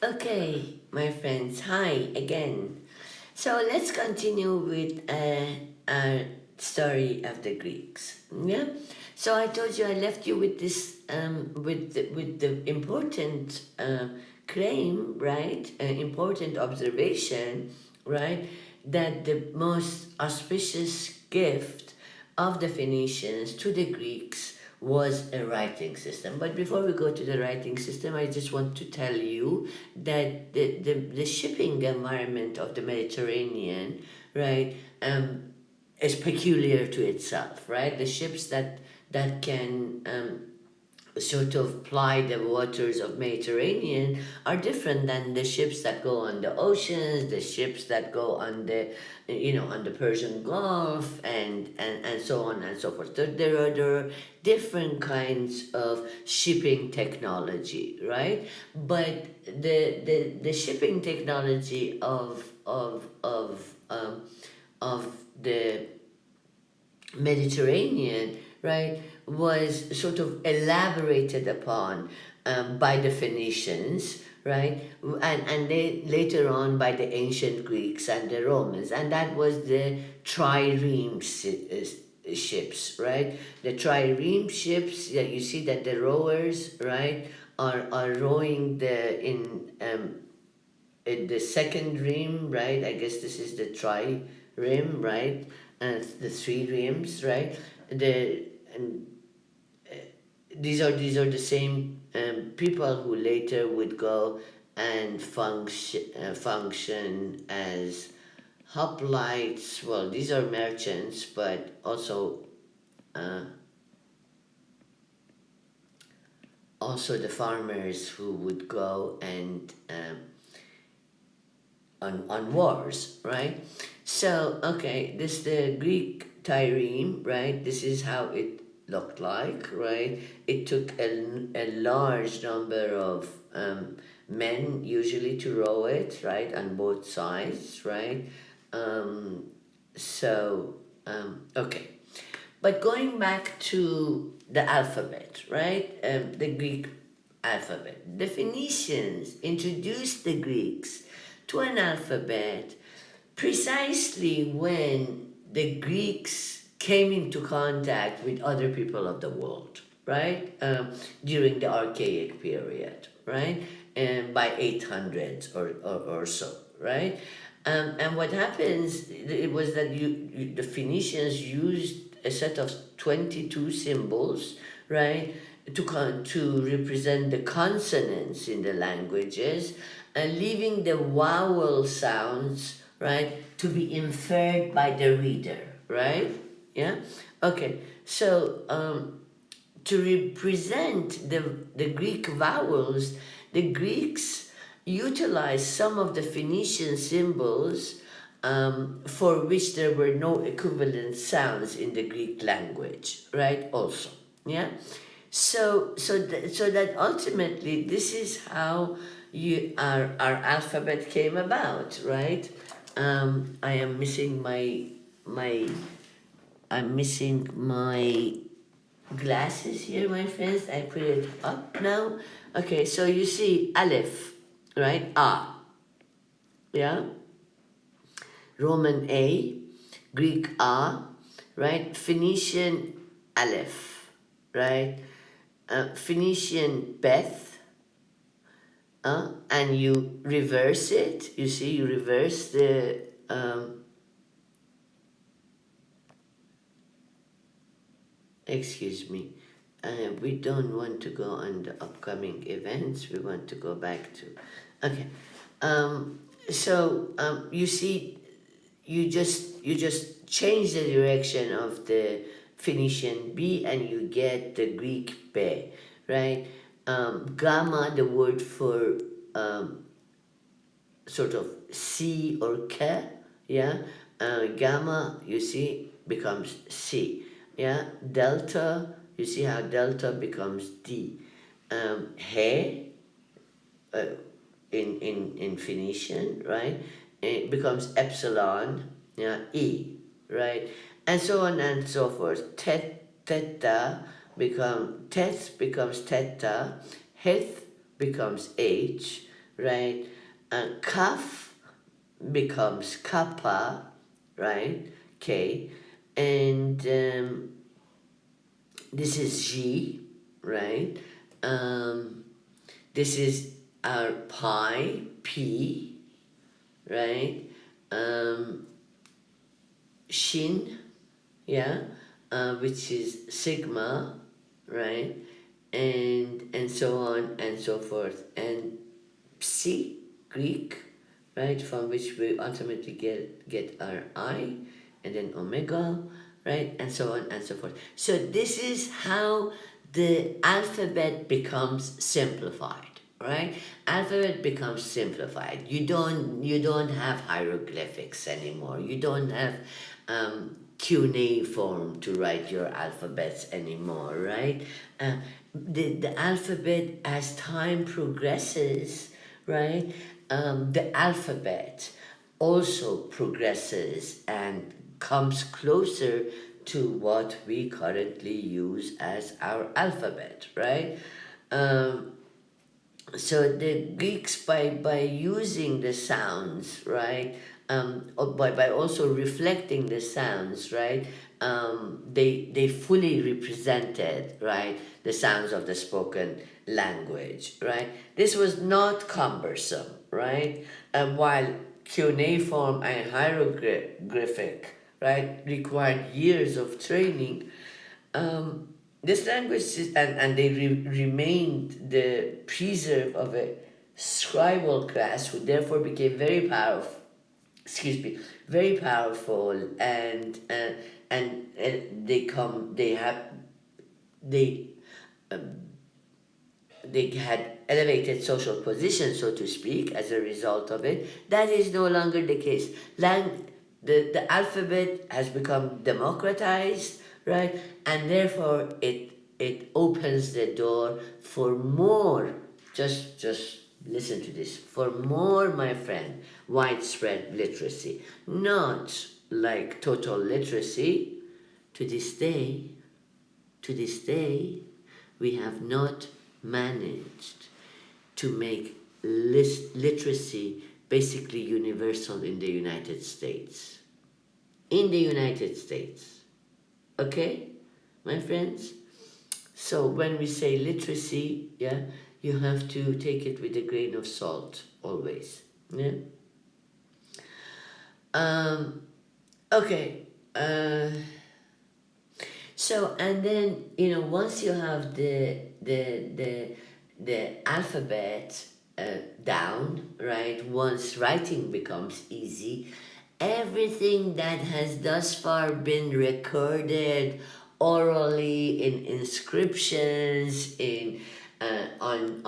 Okay, my friends, hi again. So let's continue with our story of the Greeks. Yeah. So I told you I left you with this with the important claim, right? Important observation, right? That the most auspicious gift of the Phoenicians to the Greeks was a writing system. But before we go to the writing system, I just want to tell you that the shipping environment of the Mediterranean, right, is peculiar to itself, right? The ships that can sort of ply the waters of Mediterranean are different than the ships that go on the oceans, the ships that go on the on the Persian Gulf and so on and so forth. So there are different kinds of shipping technology, right? But the shipping technology of the Mediterranean, right, was sort of elaborated upon by the Phoenicians, right, and they later on by the ancient Greeks and the Romans, and that was the trireme ships, right? The trireme ships that you see that the rowers, right, are rowing in the second rim, right? I guess this is the tri-rim, right? And the three rims, right? The and these are the same people who later would go and function as hoplites. Well, these are merchants, but uh, also the farmers who would go and on wars, right? So, okay, this is the Greek trireme, right? This is how it looked like, right? It took a large number of men usually to row it, right, on both sides, right? Um, okay. But going back to the alphabet, right? The Greek alphabet. The Phoenicians introduced the Greeks to an alphabet precisely when the Greeks came into contact with other people of the world, right? During the Archaic period, right? And by 800s or so, right? And what happens, it was that the Phoenicians used a set of 22 symbols, right, to represent the consonants in the languages, and leaving the vowel sounds, right, to be inferred by the reader, right? Yeah? Okay, so to represent the Greek vowels, the Greeks utilized some of the Phoenician symbols for which there were no equivalent sounds in the Greek language, right? Also, yeah. So that ultimately this is how our alphabet came about, right? I am missing my I'm missing my glasses here, my friends. I put it up now. Okay, so you see Aleph, right? A, yeah? Roman A, Greek A, right? Phoenician Aleph, right? Phoenician Beth, and you reverse it. You see, you reverse the excuse me. We don't want to go on the upcoming events. We want to go back to. Okay. You see, you just change the direction of the Phoenician B and you get the Greek B, right? Gamma, the word for sort of C or K, yeah. Gamma, you see, becomes C, yeah. Delta, you see how delta becomes D. He, uh, in Phoenician, right? It becomes epsilon, yeah, E, right? And so on and so forth. Theta becomes theta, heth becomes H, right? Kaf becomes kappa, right? K, and this is G, right? Um, this is our pi, P, right? Um, Shin, yeah, which is sigma, right? And so on and so forth. And Psi, Greek, right, from which we ultimately get our I, and then omega, right, and so on and so forth. So this is how the alphabet becomes simplified, right? Alphabet becomes simplified. You don't have hieroglyphics anymore. You don't have cuneiform to write your alphabets anymore, right? The alphabet, as time progresses, right? The alphabet also progresses and comes closer to what we currently use as our alphabet, right? Um, so the Greeks, by using the sounds, right, or by also reflecting the sounds, right, they fully represented, right, the sounds of the spoken language, right. This was not cumbersome, right, while cuneiform and hieroglyphic, right, required years of training. This language and they remained the preserve of a scribal class who therefore became very powerful. Excuse me, very powerful, and they they had elevated social position, so to speak, as a result of it. That is no longer the case. The alphabet has become democratized, right? And therefore it opens the door for more, just listen to this, for more, my friend, widespread literacy. Not like total literacy. To this day, to this day, we have not managed to make literacy basically universal in the United States. In the United States. Okay, my friends? So when we say literacy, yeah, you have to take it with a grain of salt always. Yeah. Um, okay. So and then once you have the alphabet down, right? Once writing becomes easy, everything that has thus far been recorded orally in inscriptions, in on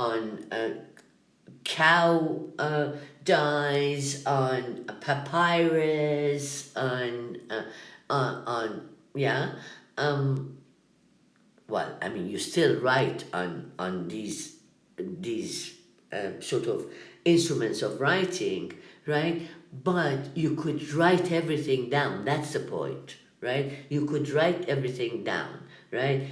cow dies, on papyrus, on yeah. Um, well, I mean, you still write on these sort of instruments of writing, right? But you could write everything down. That's the point, right? You could write everything down, right?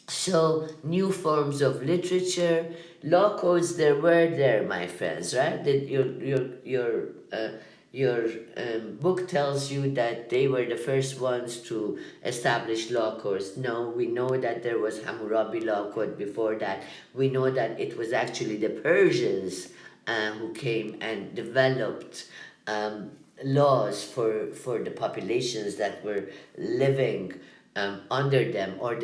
So new forms of literature, law codes, there were there, my friends, right? That your book tells you that they were the first ones to establish law codes. No, we know that there was Hammurabi law code before that. We know that it was actually the Persians who came and developed laws for the populations that were living under them, or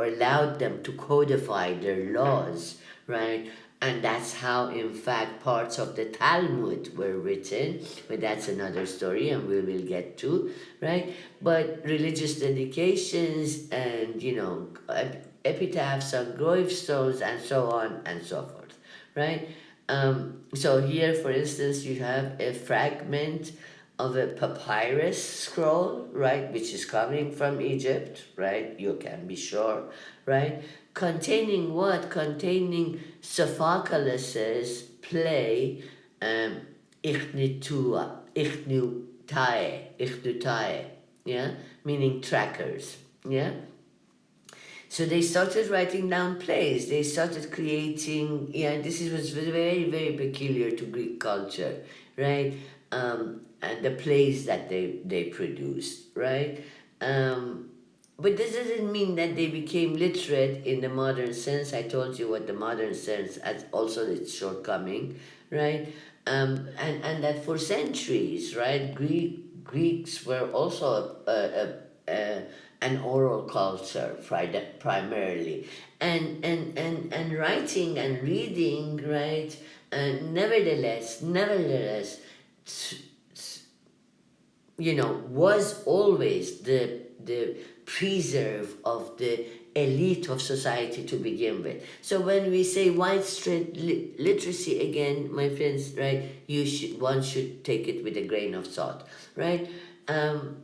allowed them to codify their laws, right? And that's how, in fact, parts of the Talmud were written, but that's another story, and we will get to, right? But religious dedications and epitaphs on gravestones and so on and so forth, right? So here, for instance, you have a fragment of a papyrus scroll, right, which is coming from Egypt, right? You can be sure, right? Containing what? Containing Sophocles' play, Ichnutae, yeah, meaning trackers, yeah. So they started writing down plays. They started creating. Yeah, was very, very peculiar to Greek culture, right? And the plays that they produced, right? Um, but this doesn't mean that they became literate in the modern sense. I told you what the modern sense has also its shortcoming, right? And that for centuries, right, Greeks were also an oral culture primarily, and writing and reading, right? Nevertheless, was always the preserve of the elite of society to begin with. So when we say widespread literacy again, my friends, right, one should take it with a grain of salt, right? Um,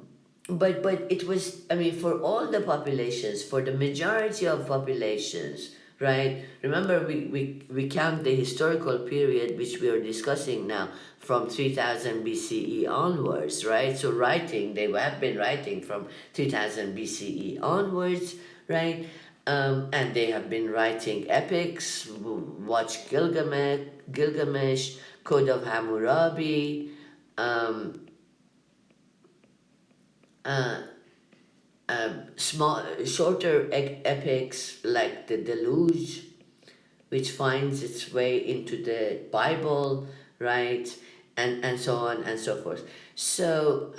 but it was, I mean, for all the populations, for the majority of populations, right? Remember, we count the historical period which we are discussing now from 3000 BCE onwards, right? So writing, they have been writing from 3000 BCE onwards, right? And they have been writing epics. Watch Gilgamesh, Code of Hammurabi, um, uh, shorter epics like the Deluge, which finds its way into the Bible, right? And so on and so forth. So,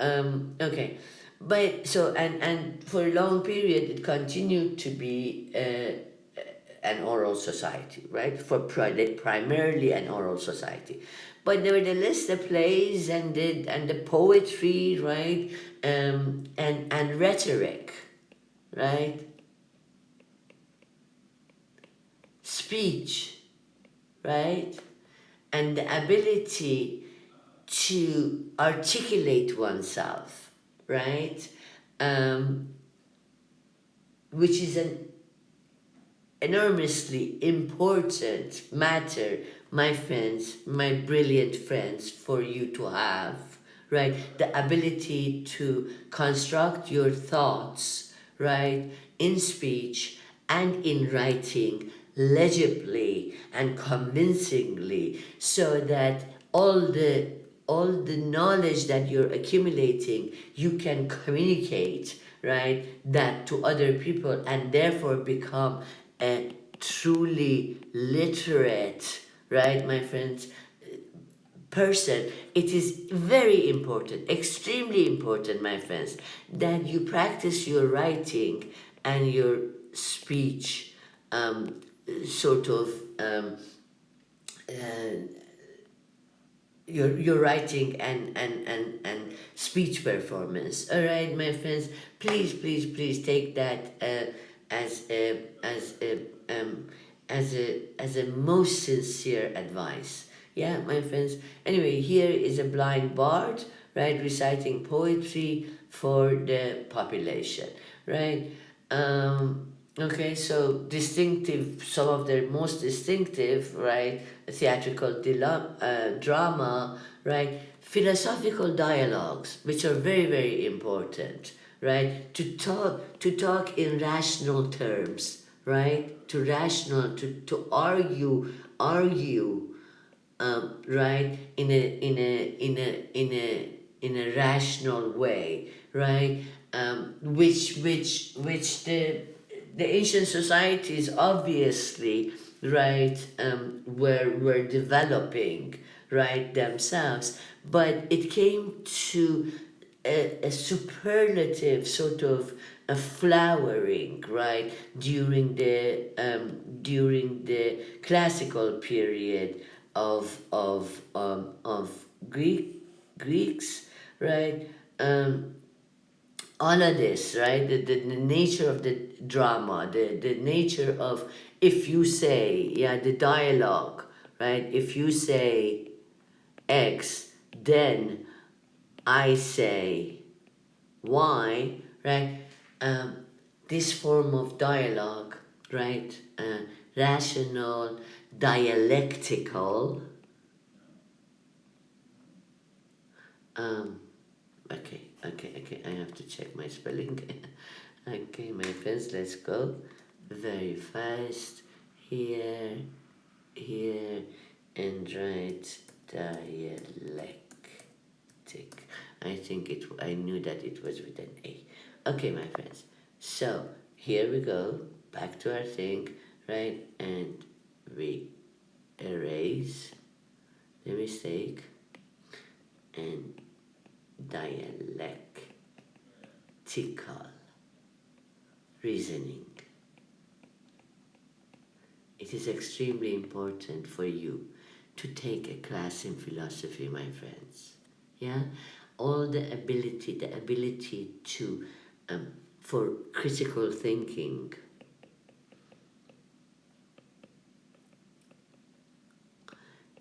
okay. But so, and for a long period, it continued to be an oral society, right? Primarily an oral society. But nevertheless, the plays and the poetry, right? And rhetoric, right? Speech, right? And the ability to articulate oneself, right? Um, which is an enormously important matter, my friends, my brilliant friends, for you to have, right? The ability to construct your thoughts, right, in speech and in writing legibly and convincingly, so that all the knowledge that you're accumulating, you can communicate, right, that to other people, and therefore become a truly literate, right, my friends, person. It is very important, extremely important, my friends, that you practice your writing and your speech, um, sort of uh, your writing and speech performance. All right, my friends, please take that as a as a as a most sincere advice. Yeah, my friends. Anyway, here is a blind bard, right, reciting poetry for the population, right? Okay, so distinctive, some of their most distinctive, right, theatrical drama, right, philosophical dialogues, which are very, very important, right, to talk in rational terms, right, to argue, right, in a rational way, right? Which the ancient societies obviously, right, were developing, right, themselves, but it came to a superlative sort of a flowering, right, during the classical period of Greeks, right? All of this, right? The nature of the drama, the nature of, if you say, yeah, the dialogue, right? If you say X, then I say Y, right? Um, this form of dialogue, right? Rational, dialectical. Um, okay. I have to check my spelling. Okay, my friends, let's go. very fast. Here, here, and write dialectic. I think I knew that it was with an A. Okay, my friends. So here we go. Back to our thing, right? And we erase the mistake and dialectical reasoning. It is extremely important for you to take a class in philosophy, my friends. Yeah, all the ability to for critical thinking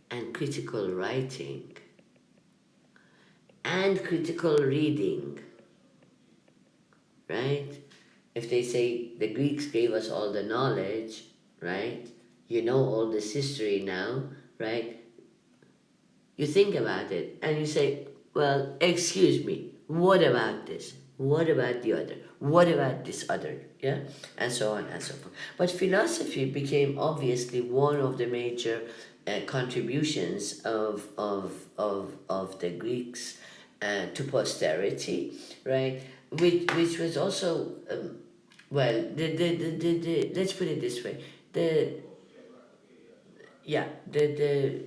and critical writing and critical reading, right? If they say the Greeks gave us all the knowledge, right? You know all this history now, right? You think about it and you say, well, excuse me, what about this? What about the other? What about this other? Yeah? And so on and so forth. But philosophy became obviously one of the major contributions of the Greeks to posterity, right? Which was also, well, let's put it this way. The yeah the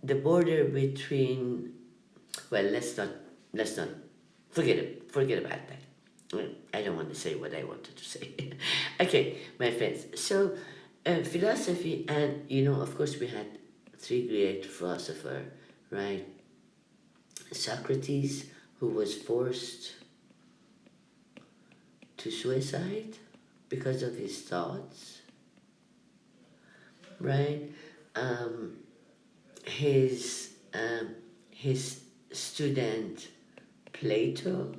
the border between, well, let's not forget about that. I don't want to say what I wanted to say. Okay, my friends. So philosophy, and of course we had three great philosophers, right? Socrates, who was forced to suicide because of his thoughts, right? um, his student Plato,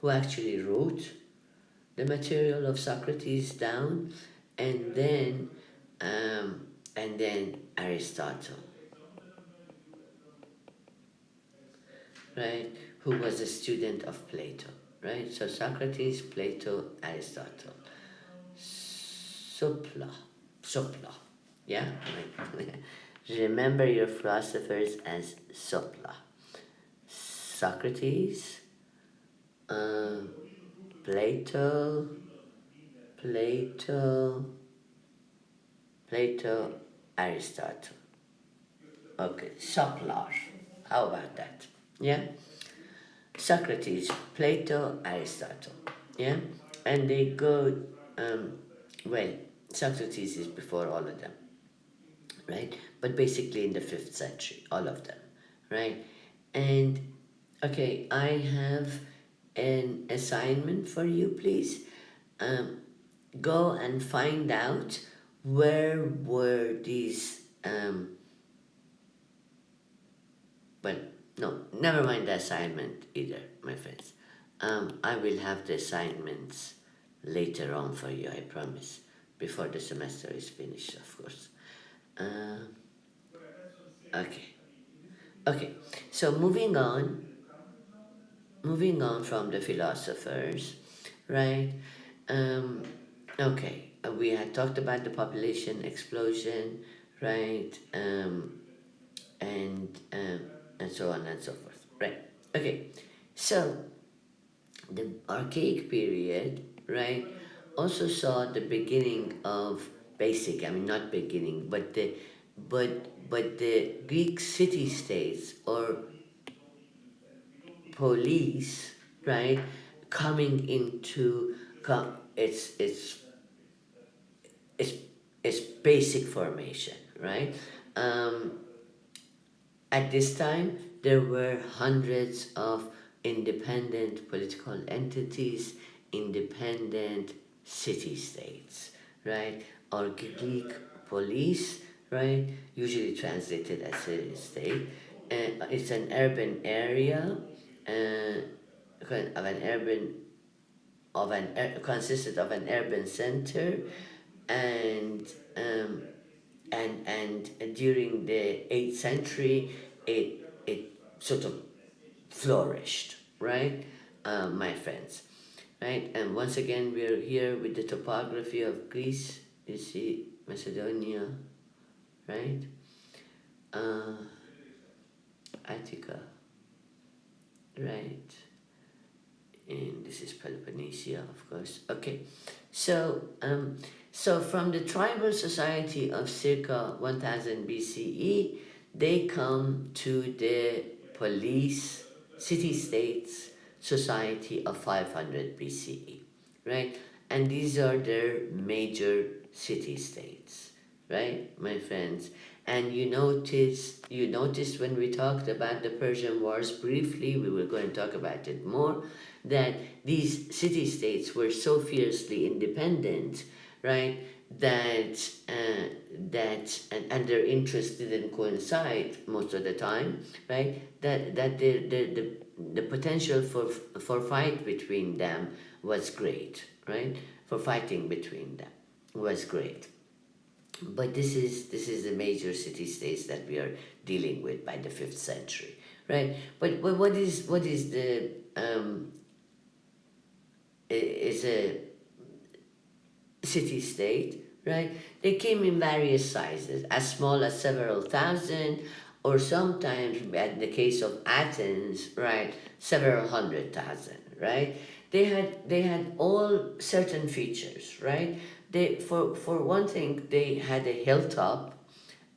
who actually wrote the material of Socrates down, and then Aristotle, right, who was a student of Plato, right? So Socrates, Plato, Aristotle, Sopla, Sopla, yeah. Remember your philosophers as Sopla. Socrates, uh, Plato, Plato, Plato, Aristotle. Okay, Soplar. How about that? Yeah? Socrates, Plato, Aristotle. Yeah? And they go, um, well, Socrates is before all of them, right? But basically in the 5th century, all of them, right? And okay, I have an assignment for you, please. Um, Go and find out where were these, well, no, never mind the assignment either, my friends. I will have the assignments later on for you, I promise, before the semester is finished, of course. Um, okay, okay, so moving on from the philosophers, right? Um, okay, we had talked about the population explosion, right? And so on and so forth, right? Okay, so the archaic period, right, also saw the beginning of I mean, not beginning, but the Greek city states or police, right, coming into its its basic formation, right? Um, At this time, there were hundreds of independent political entities, independent city-states, right? Or Greek police, right? Usually translated as city-state. It's an urban area, uh, of an urban consisted of an urban center, and during the 8th century, it sort of flourished, right, my friends. right? And once again, we are here with the topography of Greece. You see Macedonia, right? Uh, Attica, right? And this is Peloponnesia, of course. Okay, so from the tribal society of circa 1000 BCE, they come to the police city-states society of 500 BCE, right? And these are their major city-states, right, my friends? And you noticed when we talked about the Persian Wars briefly, we were going to talk about it more, that these city-states were so fiercely independent, right, that and their interests didn't coincide most of the time, right? That the potential for fight between them was great, right? For fighting between them was great. But this is the major city-states that we are dealing with by the 5th century, right? But what is the is a city-state, right? They came in various sizes, as small as several thousand, or sometimes, in the case of Athens, right, several 100,000, right? They had all certain features, right? For one thing, they had a hilltop,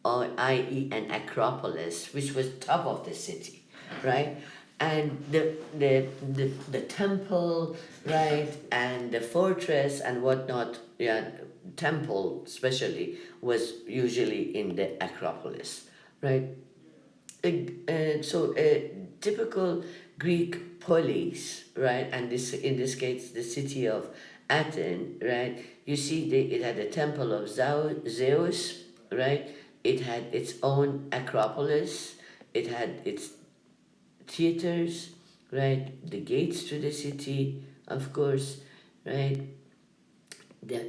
or i.e. an acropolis, which was top of the city, right? And the temple, right, and the fortress and whatnot, yeah, temple especially was usually in the acropolis, right? So a typical Greek polis, right, and this in this case the city of Athens, right? You see, it had a temple of Zeus, right? It had its own acropolis. It had its theaters, right? The gates to the city, of course, right?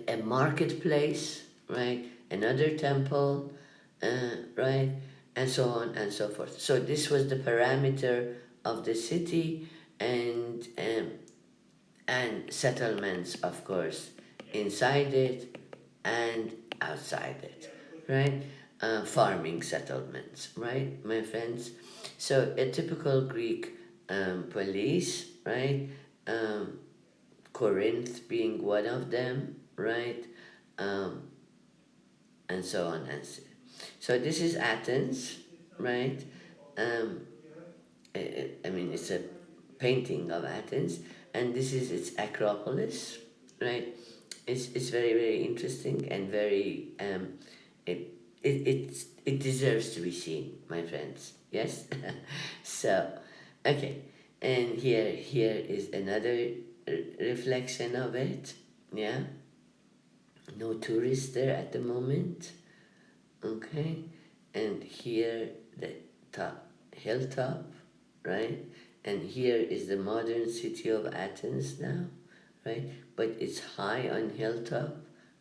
A marketplace, right? Another temple, right? And so on and so forth. So this was the parameter of the city, and settlements, of course, inside it and outside it, right? Farming settlements, right, my friends? So a typical Greek police, right? Um, Corinth being one of them, right? Um, and so on and so this is Athens, right? Um, I mean, it's a painting of Athens, and this is its Acropolis, right? It's very, very interesting and very it it deserves to be seen, my friends. Yes. So, okay, and here is another reflection of it. Yeah, no tourists there at the moment. Okay, and here the top hilltop, right? And here is the modern city of Athens now, right? But it's high on hilltop,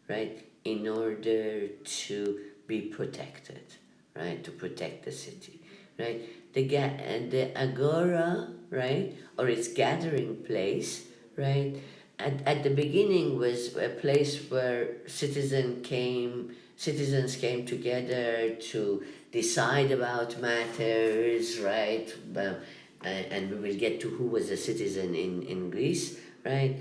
right? In order to be protected, right? To protect the city, right? And the agora, right, or its gathering place, right? At the beginning was a place where citizens came together to decide about matters, right? And we will get to who was a citizen in Greece, right?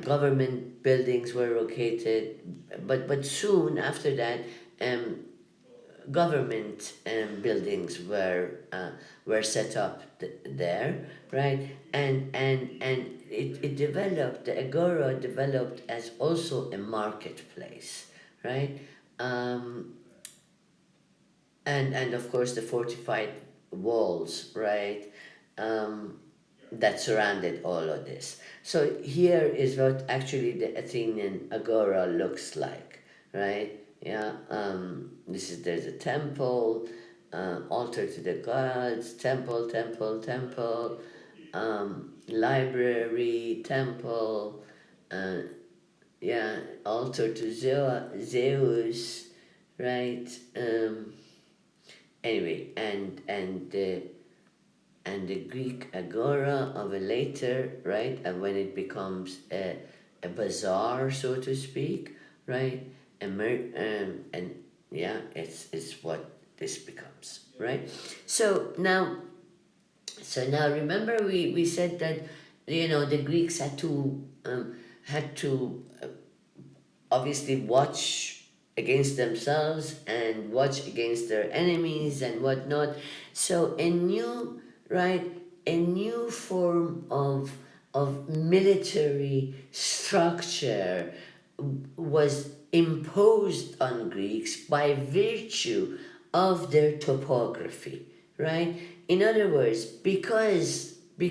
Government buildings were located, but soon after that, um, government buildings were set up there, right? And it developed. The agora developed as also a marketplace, right? Um, and of course the fortified walls, right? Um, that surrounded all of this. So here is what actually the Athenian agora looks like, right? Yeah, there's a temple, altar to the gods, temple, library, temple, uh, yeah, altar to Zeus, right? Anyway, and and the Greek agora of a later, right, and when it becomes a bazaar, so to speak, right, and yeah, it's what this becomes, right? So now, remember we said that, the Greeks had to obviously watch against themselves and watch against their enemies and whatnot. So right, a new form of military structure was imposed on Greeks by virtue of their topography, right? In other words, because they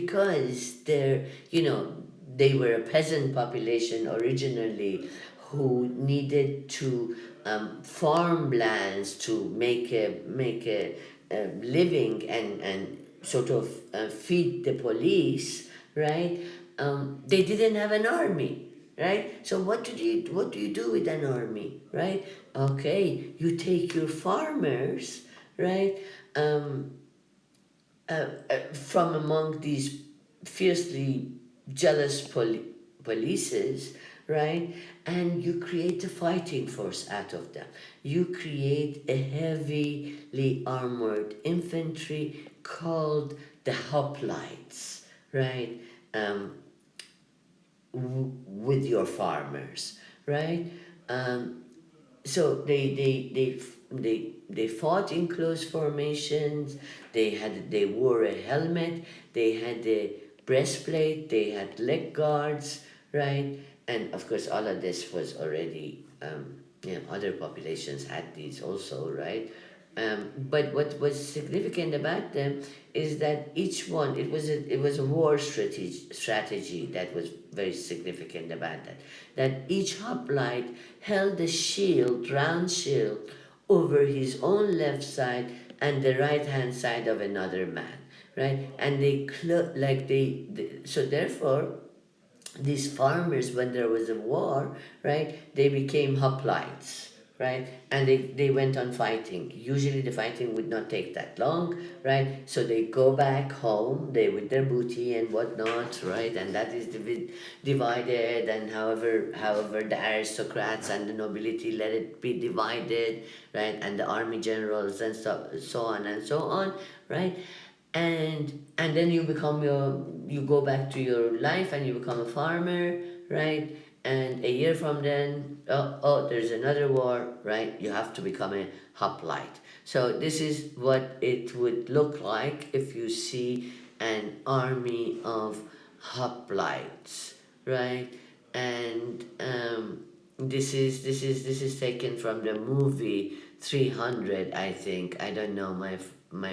were a peasant population originally who needed to farm lands to make a living and sort of feed the police, right? They didn't have an army, right? So what do you do with an army, right? Okay, you take your farmers, right? Um, from among these fiercely jealous polices, right? And you create a fighting force out of them. You create a heavily armored infantry called the hoplites, right? Um, with your farmers, right? Um, so they fought in close formations. They wore a helmet. They had a breastplate. They had leg guards, right? And of course, all of this was already other populations had these also, right? But what was significant about them is that each one, it was a war strategy that was very significant about that. That each hoplite held a shield, round shield, over his own left side and the right hand side of another man, right? And so therefore these farmers, when there was a war, right, they became hoplites, right, and they went on fighting. Usually the fighting would not take that long, right, so they go back home, they with their booty and whatnot, right, and that is divided, and however the aristocrats and the nobility let it be divided, right, and the army generals and so on and so on, right, and then you go back to your life and you become a farmer, right, and a year from then, there's another war, right, you have to become a hoplite. So this is what it would look like if you see an army of hoplites, right, and this is taken from the movie 300, I think. I don't know, my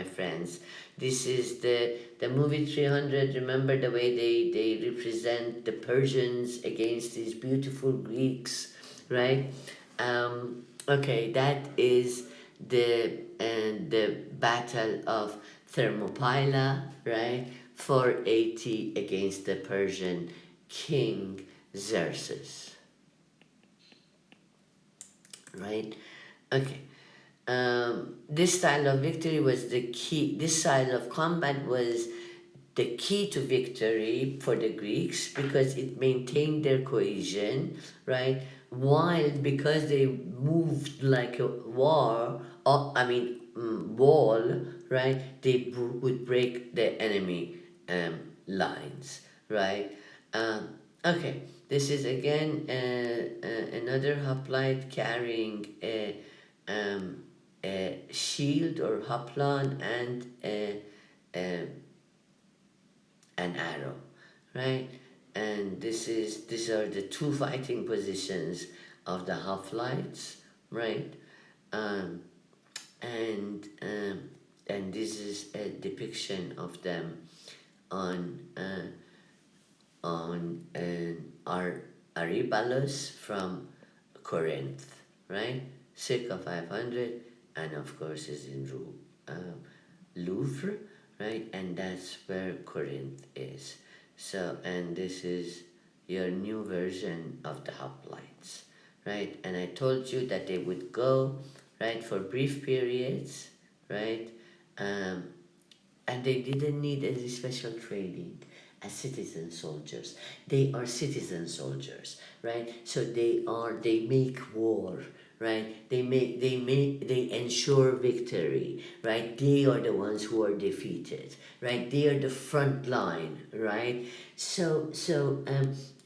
friends. This is the movie 300. Remember the way they represent the Persians against these beautiful Greeks, right? Okay, that is the Battle of Thermopylae, right? 480 against the Persian king Xerxes, right? Okay. This style of victory was the key. This style of combat was the key to victory for the Greeks because it maintained their cohesion, right? While because they moved like a wall, right? They would break the enemy lines, right? Okay, this is again another hoplite carrying um, a shield or hoplon and an arrow, right? And these are the two fighting positions of the hoplites, right? Um, and this is a depiction of them on Ariballus from Corinth, right? Circa 500, and of course is in Louvre, right? And that's where Corinth is. So, and this is your new version of the hoplites, right? And I told you that they would go, right, for brief periods, right, and they didn't need any special training as citizen soldiers. They are citizen soldiers, right? So they make war, right? They ensure victory, right? They are the ones who are defeated, right? They are the front line, right?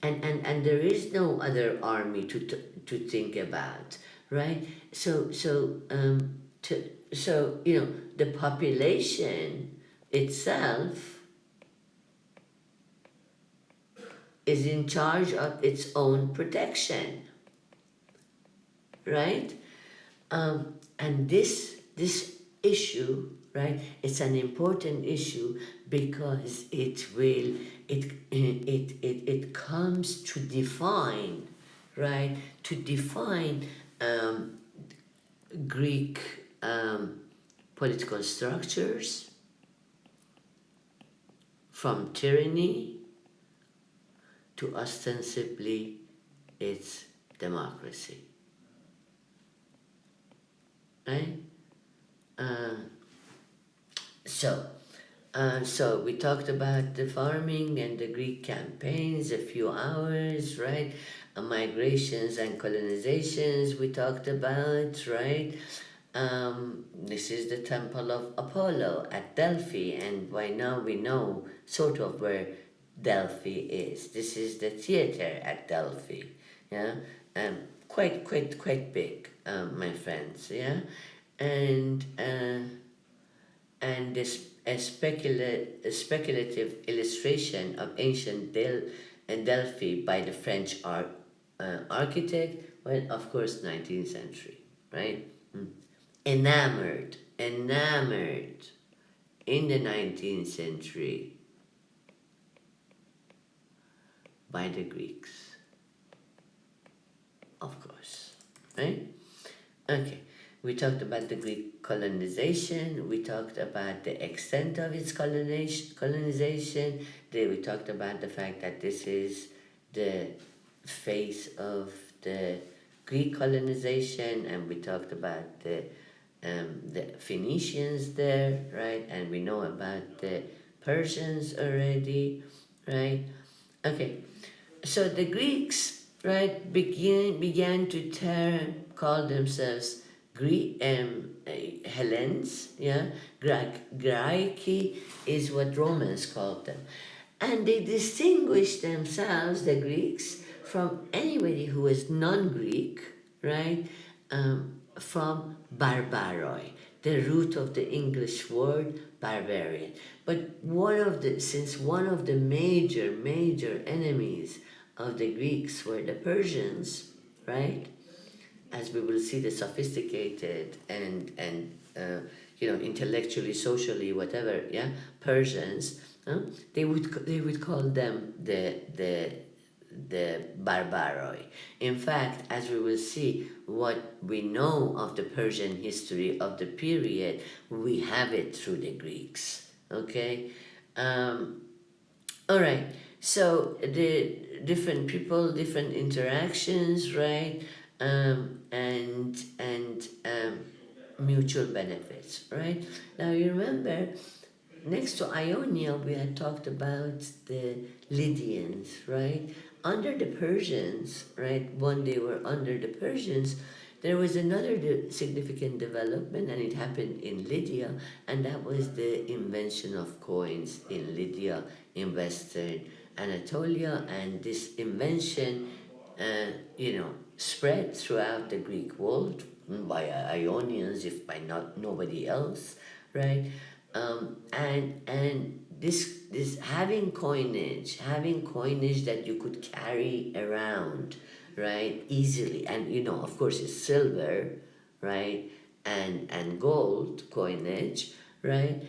And there is no other army to think about, right? So the population itself is in charge of its own protection, right? And this issue, right? It's an important issue because it comes to define, right? To define Greek political structures from tyranny to ostensibly its democracy, right? Uh, so, so we talked about the farming and the Greek campaigns, a few hours, right? Migrations and colonizations we talked about, right? This is the Temple of Apollo at Delphi, and by now we know sort of where Delphi is. This is the theater at Delphi, yeah, quite big, my friends, yeah, and this a speculative illustration of ancient Delphi by the French architect, well, of course, 19th century, right? Enamored in the 19th century by the Greeks, of course, right? Okay, we talked about the Greek colonization, we talked about the extent of its colonization, then we talked about the fact that this is the face of the Greek colonization, and we talked about the Phoenicians there, right? And we know about the Persians already, right? Okay, so the Greeks, right, began to call themselves Hellenes, yeah. Graiki is what Romans called them, and they distinguished themselves, the Greeks, from anybody who was non-Greek, right? From barbaroi, the root of the English word barbarian. But since one of the major enemies of the Greeks were the Persians, right? As we will see, the sophisticated and intellectually, socially, whatever, yeah, Persians, they would call them the barbaroi. In fact, as we will see, what we know of the Persian history of the period, we have it through the Greeks. Okay, all right. So the different people, different interactions, right? And mutual benefits, right? Now you remember, next to Ionia, we had talked about the Lydians, right? Under the Persians, right? When they were under the Persians, there was another significant development, and it happened in Lydia, and that was the invention of coins in Lydia, in Western Anatolia, and this invention, spread throughout the Greek world by Ionians, if by not nobody else, right? And this having coinage that you could carry around, right, easily, and of course it's silver, right, and gold coinage, right,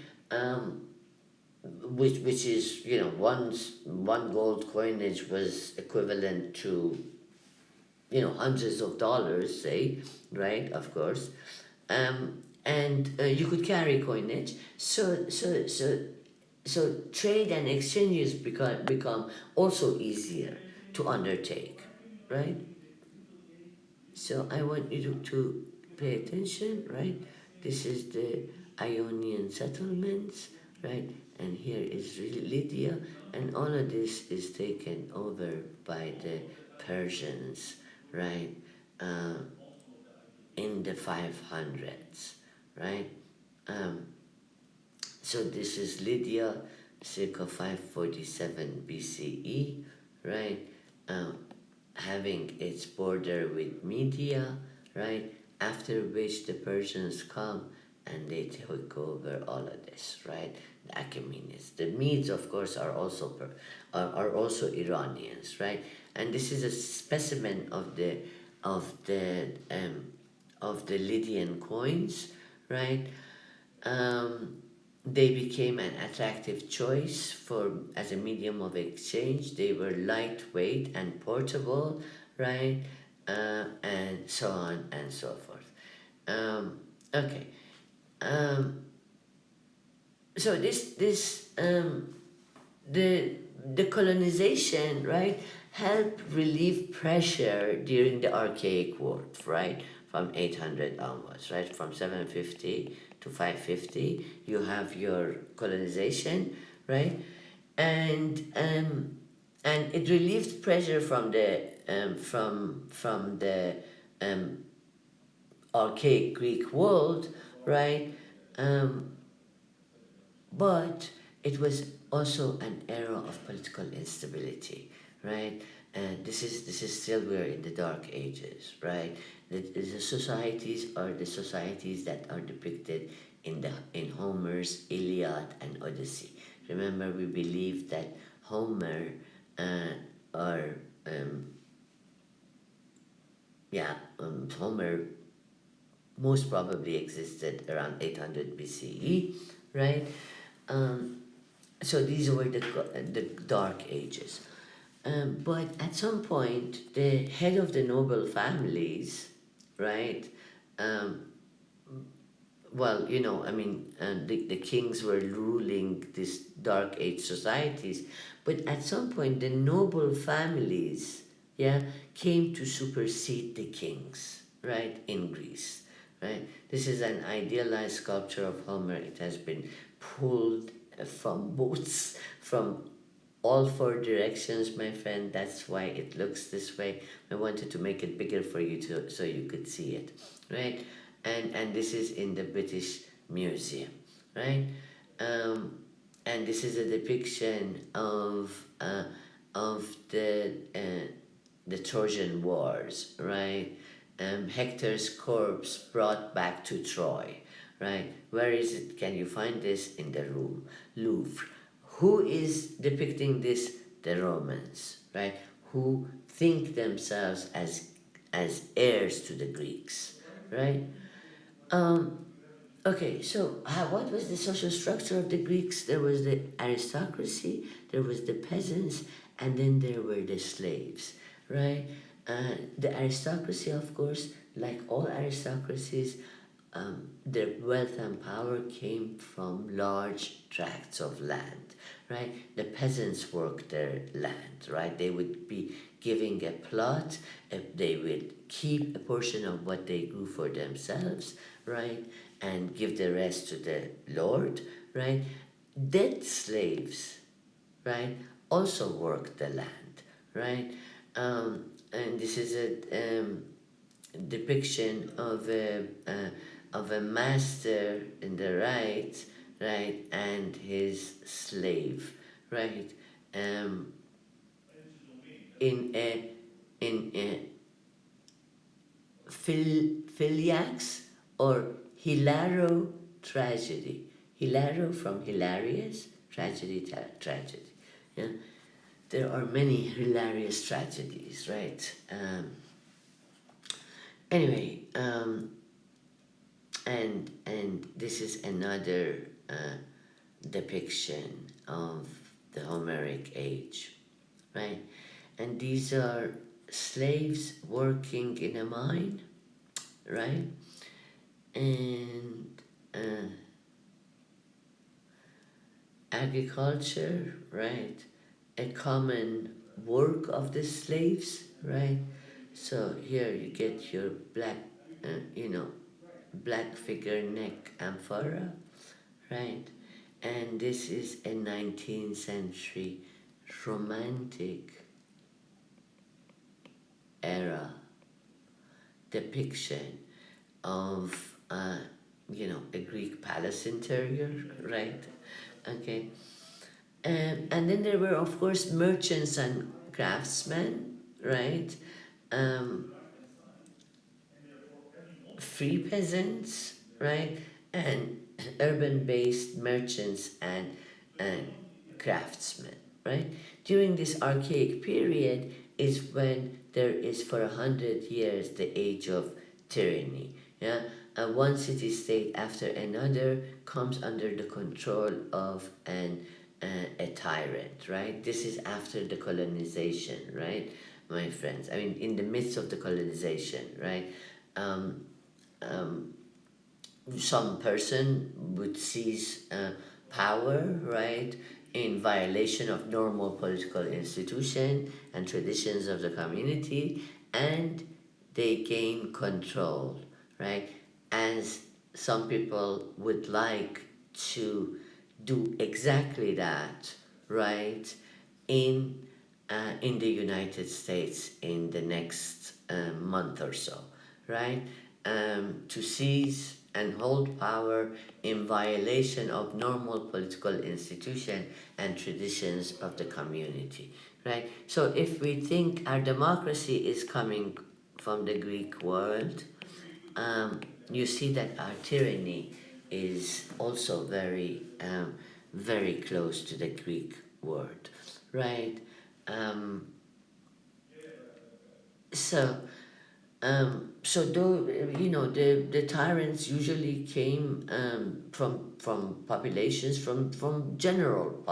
which is one gold coinage was equivalent to hundreds of dollars, say, right, of course, and you could carry coinage, so trade and exchanges become also easier to undertake, right? So I want you to pay attention, right? This is the Ionian settlements, right? And here is Lydia, and all of this is taken over by the Persians, right? Uh, in the 500s, right? Um, so this is Lydia, circa 547 BCE, right? Um, Having its border with Media, right? After which the Persians come and they take over all of this, right? The Achaemenids. The Medes, of course, are also Iranians, right? And this is a specimen of the of the Lydian coins, right? Um, they became an attractive choice for as a medium of exchange. They were lightweight and portable, right? And so on and so forth. Okay. Um, so the colonization, right, helped relieve pressure during the archaic world, right, from 800 onwards, right, from 750 to 550 you have your colonization, right, and it relieved pressure from the um, archaic Greek world, right, um, but it was also an era of political instability, right? And this is still we're in the dark ages, right? The societies are the societies that are depicted in Homer's Iliad and Odyssey. Remember, we believe that Homer or Homer most probably existed around 800 BCE, right? Um, so these were the dark ages. But at some point, the head of the noble families, right? Um, well, the kings were ruling these dark age societies, but at some point, the noble families, yeah, came to supersede the kings, right, in Greece, right? This is an idealized sculpture of Homer. It has been pulled from both from all four directions, my friend. That's why it looks this way. I wanted to make it bigger for you so you could see it, right? And this is in the British Museum, right? Um, and this is a depiction of the Trojan Wars, right? Hector's corpse brought back to Troy, right? Where is it? Can you find this in the Louvre? Who is depicting this? The Romans, right? Who think themselves as heirs to the Greeks, right? Um, okay, so what was the social structure of the Greeks? There was the aristocracy, there was the peasants, and then there were the slaves, right? The aristocracy, of course, like all aristocracies, their wealth and power came from large tracts of land, right? The peasants worked their land, right? They would be giving a plot, they would keep a portion of what they grew for themselves, right? And give the rest to the Lord, right? Dead slaves, right, also worked the land, right? And this is a depiction of a master in the right, right, and his slave, right, in a in a Philiax or Hilaro tragedy. Hilaro from hilarious, tragedy, tragedy. Yeah? There are many hilarious tragedies, right? Anyway, and this is another depiction of the Homeric age, right? And these are slaves working in a mine, right? And agriculture, right? A common work of the slaves, right? So here you get your black, black figure neck amphora, right? and this is a 19th century romantic era depiction of a Greek palace interior, right? Okay. And then there were, of course, merchants and craftsmen, right? Um, Free peasants, right? And urban-based merchants and craftsmen, right? During this archaic period is when there is for 100 years the age of tyranny. Yeah, and one city-state after another comes under the control of a tyrant, right? This is after the colonization, right, my friends? I mean, in the midst of the colonization, right? Um, um, some person would seize power, right, in violation of normal political institution and traditions of the community, and they gain control, right? As some people would like to do exactly that, right, in the United States in the next month or so, right? To seize and hold power in violation of normal political institution and traditions of the community, right? So if we think our democracy is coming from the Greek world, you see that our tyranny is also very close to the Greek word, right? Um, so so though the tyrants usually came from populations from general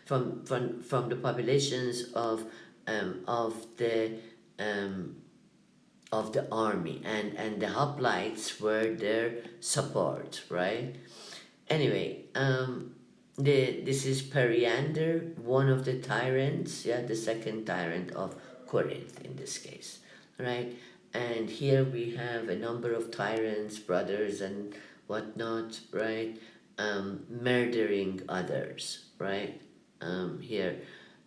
from the populations of um, the army, and the hoplites were their support, right? Anyway, this is Periander, one of the tyrants, yeah, the second tyrant of Corinth in this case, right? And here we have a number of tyrants, brothers, and whatnot, right? Murdering others, right? Here,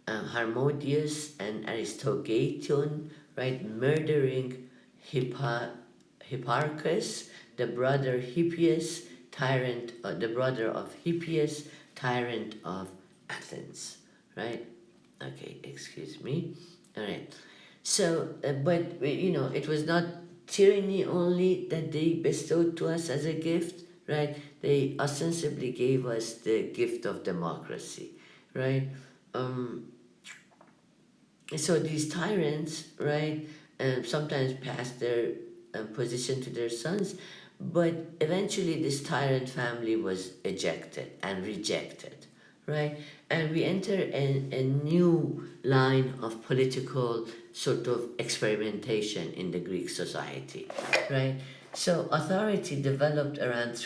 Harmodius and Aristogeiton, right? Murdering Hipparchus, the brother Hippias, the brother of Hippias, tyrant of Athens, right? Okay, excuse me. All right. So, but it was not tyranny only that they bestowed to us as a gift, right? They ostensibly gave us the gift of democracy, right? Um, so these tyrants, right, sometimes pass their position to their sons, but eventually this tyrant family was ejected and rejected, right? And we enter a new line of political sort of experimentation in the Greek society, right? So authority developed around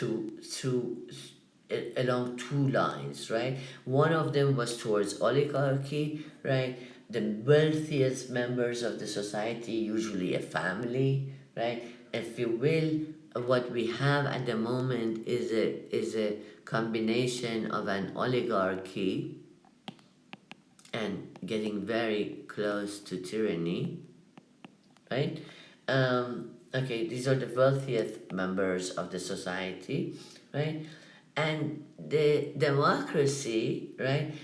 along two lines, right? One of them was towards oligarchy, right? The wealthiest members of the society, usually a family, right? If you will, what we have at the moment is a combination of an oligarchy and getting very close to tyranny, right? Okay, these are the wealthiest members of the society, right? And the democracy, right?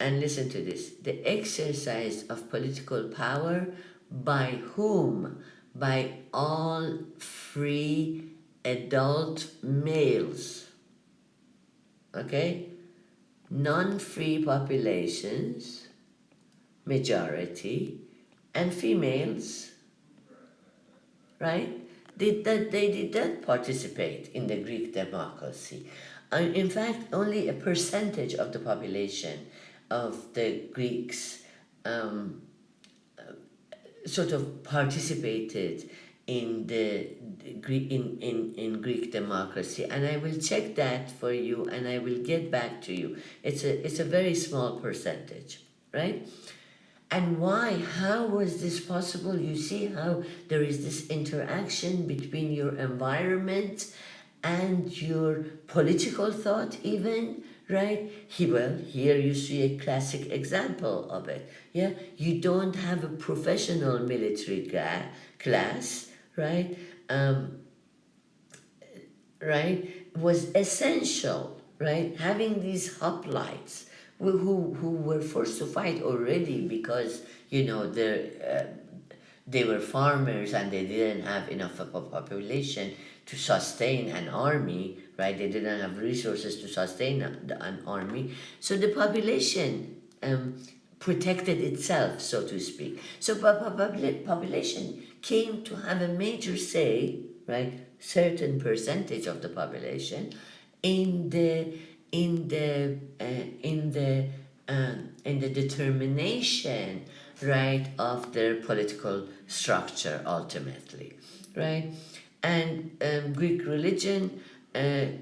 And listen to this, the exercise of political power by whom? By all free adult males, okay? Non-free populations, majority, and females, right? They did not participate in the Greek democracy. In fact, only a percentage of the population of the Greeks sort of participated in the Greek in Greek democracy, and I will check that for you, and I will get back to you. It's a very small percentage, right? And why? How was this possible? You see how there is this interaction between your environment and your political thought even, right? Well, here you see a classic example of it. Yeah, you don't have a professional military class, right? Um, right, was essential, right? Having these hoplites who were forced to fight already because, they were farmers and they didn't have enough of a population to sustain an army, right? They didn't have resources to sustain an army. So the population protected itself, so to speak. So population came to have a major say, right? Certain percentage of the population in the in the in the determination, right, of their political structure ultimately, right? And Greek religion, a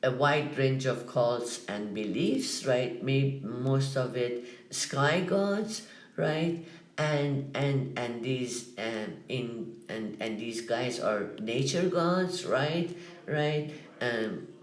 wide range of cults and beliefs, right? Maybe most of it sky gods, right? And these and these guys are nature gods, right? Right?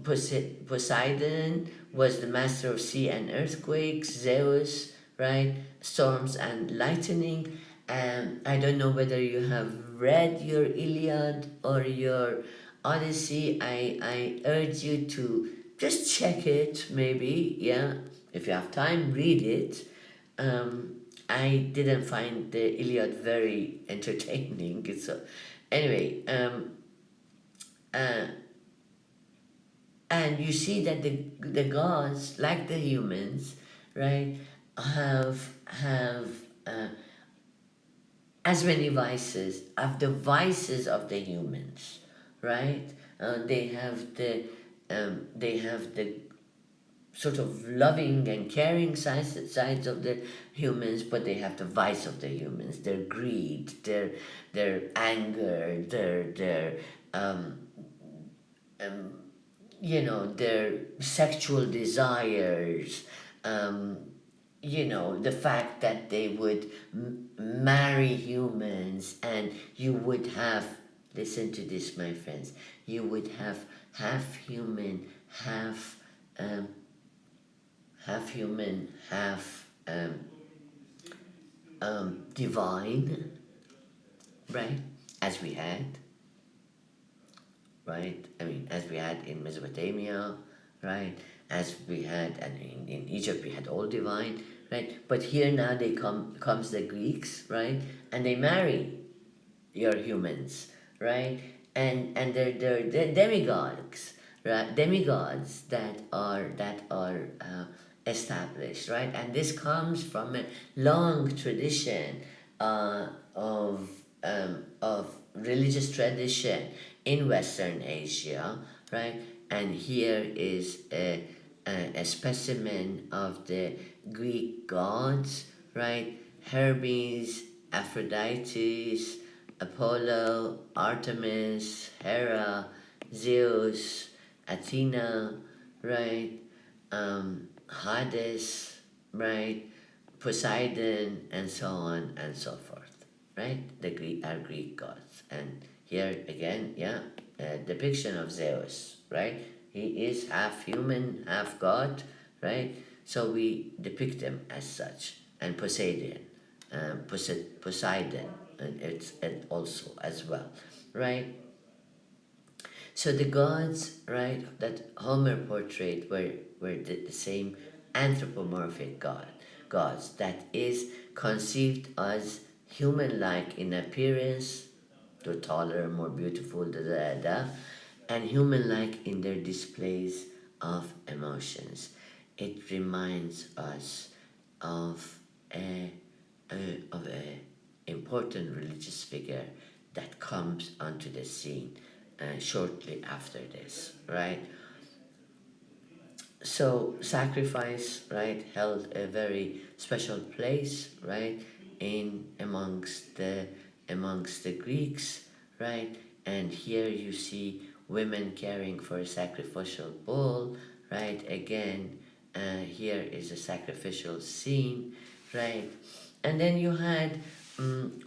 Poseidon was the master of sea and earthquakes. Zeus, right? Storms and lightning. I don't know whether you have read your Iliad or your Odyssey. I urge you to just check it, maybe, yeah. If you have time, read it. I didn't find the Iliad very entertaining. So, anyway, uh, and you see that the gods, like the humans, right, have as many vices of the vices of the humans, right? They have the sort of loving and caring sides of the humans, but they have the vice of the humans, their greed, their anger, their um, um, their sexual desires, um, the fact that they would marry humans, and you would have, listen to this, my friends, you would have half human, half um, half human, half divine, right? As we had, right? I mean, as we had in Mesopotamia, right? As we had, and in Egypt we had all divine, right? But here now comes the Greeks, right? And they marry your humans, right? And they're demigods, right? Demigods that are established, right? And this comes from a long tradition of religious tradition in Western Asia, right? And here is a specimen of the Greek gods, right? Hermes, Aphrodite, Apollo, Artemis, Hera, Zeus, Athena, right? Hades, right? Poseidon, and so on and so forth, right? Our Greek gods. And here again, yeah, a depiction of Zeus, right? He is half human, half god, right? So we depict him as such. And Poseidon, Poseidon, and also as well, right? So the gods, right, that Homer portrayed were the same anthropomorphic gods, that is conceived as human-like in appearance, to taller, more beautiful, and human-like in their displays of emotions. It reminds us of a important religious figure that comes onto the scene shortly after this, right? So sacrifice, right, held a very special place, right, in amongst the Greeks, right? And here you see women caring for a sacrificial bull, right? Again, here is a sacrificial scene, right? And then you had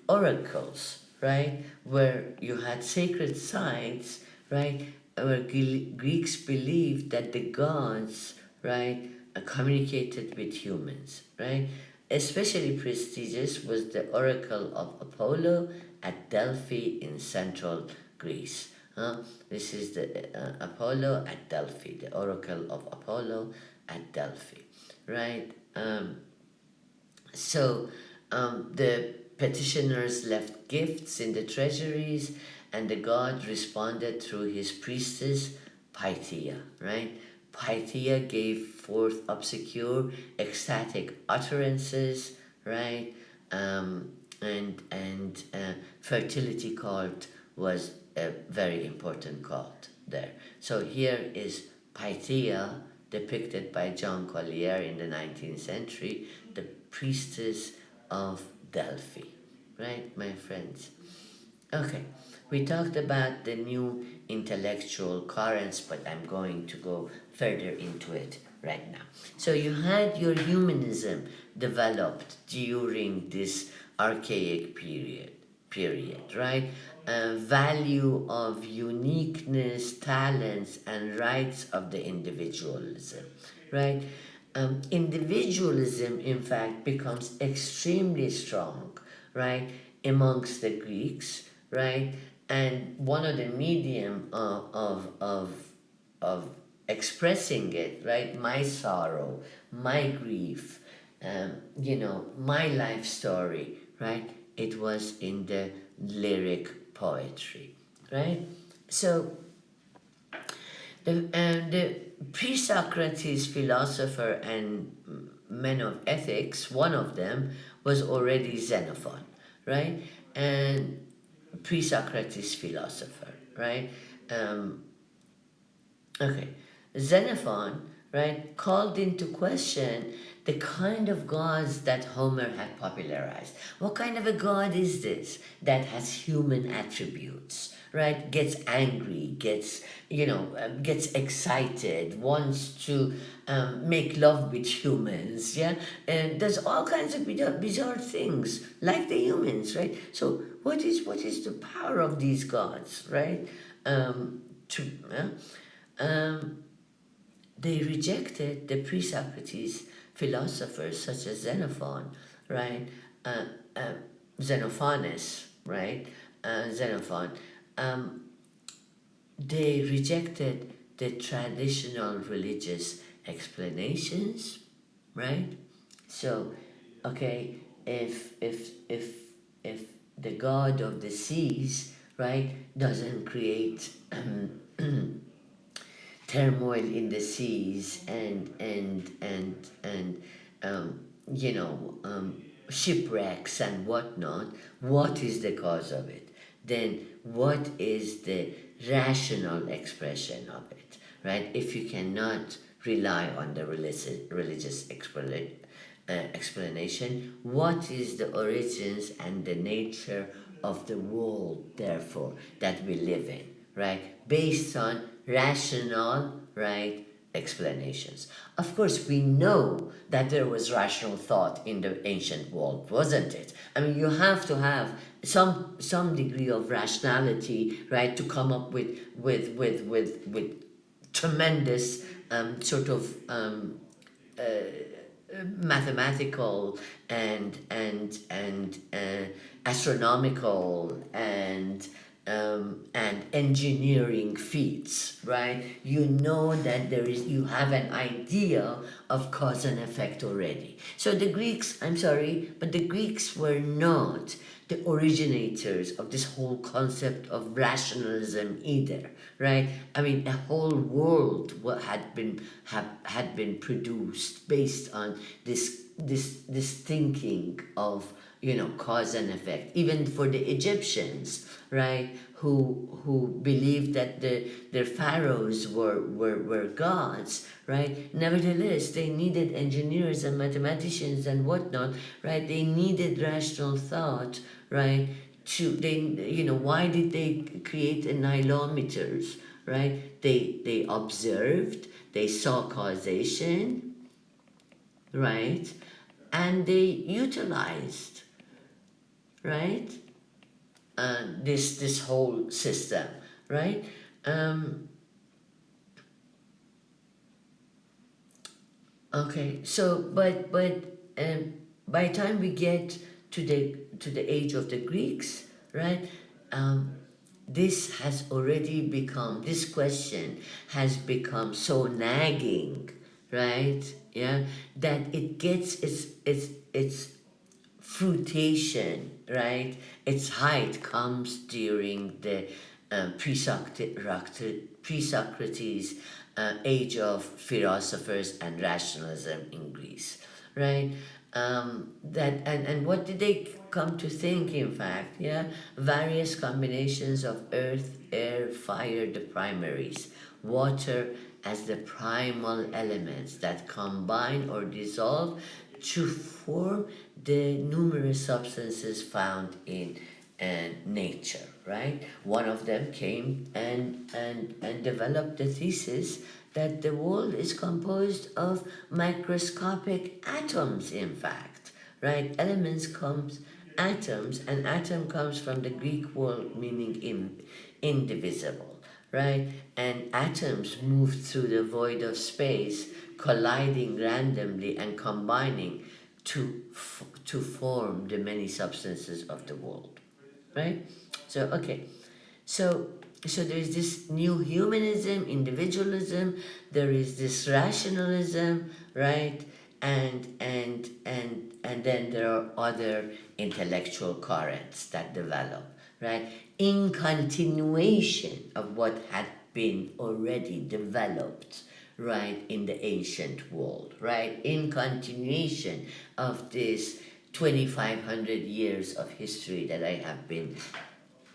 oracles, right, where you had sacred sites, right, Greeks believed that the gods, right, communicated with humans, right? Especially prestigious was the oracle of Apollo at Delphi in central Greece. This is the Apollo at Delphi, the oracle of Apollo at Delphi, right? So the petitioners left gifts in the treasuries, and the god responded through his priestess Pythia, right? Pythia gave forth obscure, ecstatic utterances, right? And fertility cult was a very important cult there. So here is Pythia, depicted by John Collier in the 19th century, the priestess of Delphi, right, my friends? Okay, we talked about the new intellectual currents, but I'm going to go further into it right now. So you had your humanism developed during this archaic period, right? Value of uniqueness, talents, and rights of the individualism, right? Individualism, in fact, becomes extremely strong, right, amongst the Greeks, right? And one of the medium of expressing it, right? My sorrow, my grief, my life story, right? It was in the lyric poetry, right? So the pre-Socrates philosopher and men of ethics, one of them was already Xenophon, right? And pre-Socrates philosopher, right? Um, okay, Xenophon, right, called into question the kind of gods that Homer had popularized. What kind of a god is this that has human attributes, right? Gets angry, gets excited, wants to make love with humans, yeah, and does all kinds of bizarre things like the humans, right? So what is the power of these gods, right? To They rejected the pre-Socrates philosophers such as Xenophon, right? Uh, uh, Xenophonus, right? Xenophon. Um, they rejected the traditional religious explanations, right? So, okay, if the god of the seas, right, doesn't create turmoil in the seas and um, shipwrecks and whatnot, what is the cause of it? Then what is the rational expression of it, right? If you cannot rely on the religious explanation, what is the origins and the nature of the world, therefore, that we live in, right? Based on rational, right, explanations. Of course, we know that there was rational thought in the ancient world, wasn't it? I mean, you have to have some degree of rationality, right, to come up with tremendous sort of mathematical and astronomical and engineering feats, right? You know that you have an idea of cause and effect already. So the Greeks, I'm sorry, but the Greeks were not the originators of this whole concept of rationalism either, right? I mean, a whole world had been produced based on this thinking of cause and effect. Even for the Egyptians, right, who believed that their pharaohs were gods, right? Nevertheless, they needed engineers and mathematicians and whatnot, right? They needed rational thought, right? Why did they create nilometers, right? They observed, they saw causation, right? And they utilized, right? This whole system, right? Okay, so by the time we get to the age of the Greeks, right? Um, this has already become this question has become so nagging, right? Yeah, that it gets its fruitation, right? Its height comes during the pre-Socrates age of philosophers and rationalism in Greece, right? And what did they come to think, in fact? Yeah, various combinations of earth, air, fire, the primaries, water as the primal elements that combine or dissolve to form the numerous substances found in nature, right? One of them came and developed the thesis that the world is composed of microscopic atoms, in fact, right? Elements comes atoms, and atom comes from the Greek word meaning indivisible, right? And atoms move through the void of space, colliding randomly and combining to form the many substances of the world, right? So okay, so so there is this new humanism, individualism. There is this rationalism, right? And then there are other intellectual currents that develop, right? In continuation of what had been already developed, right, in the ancient world, right? In continuation of this 2,500 years of history that I have been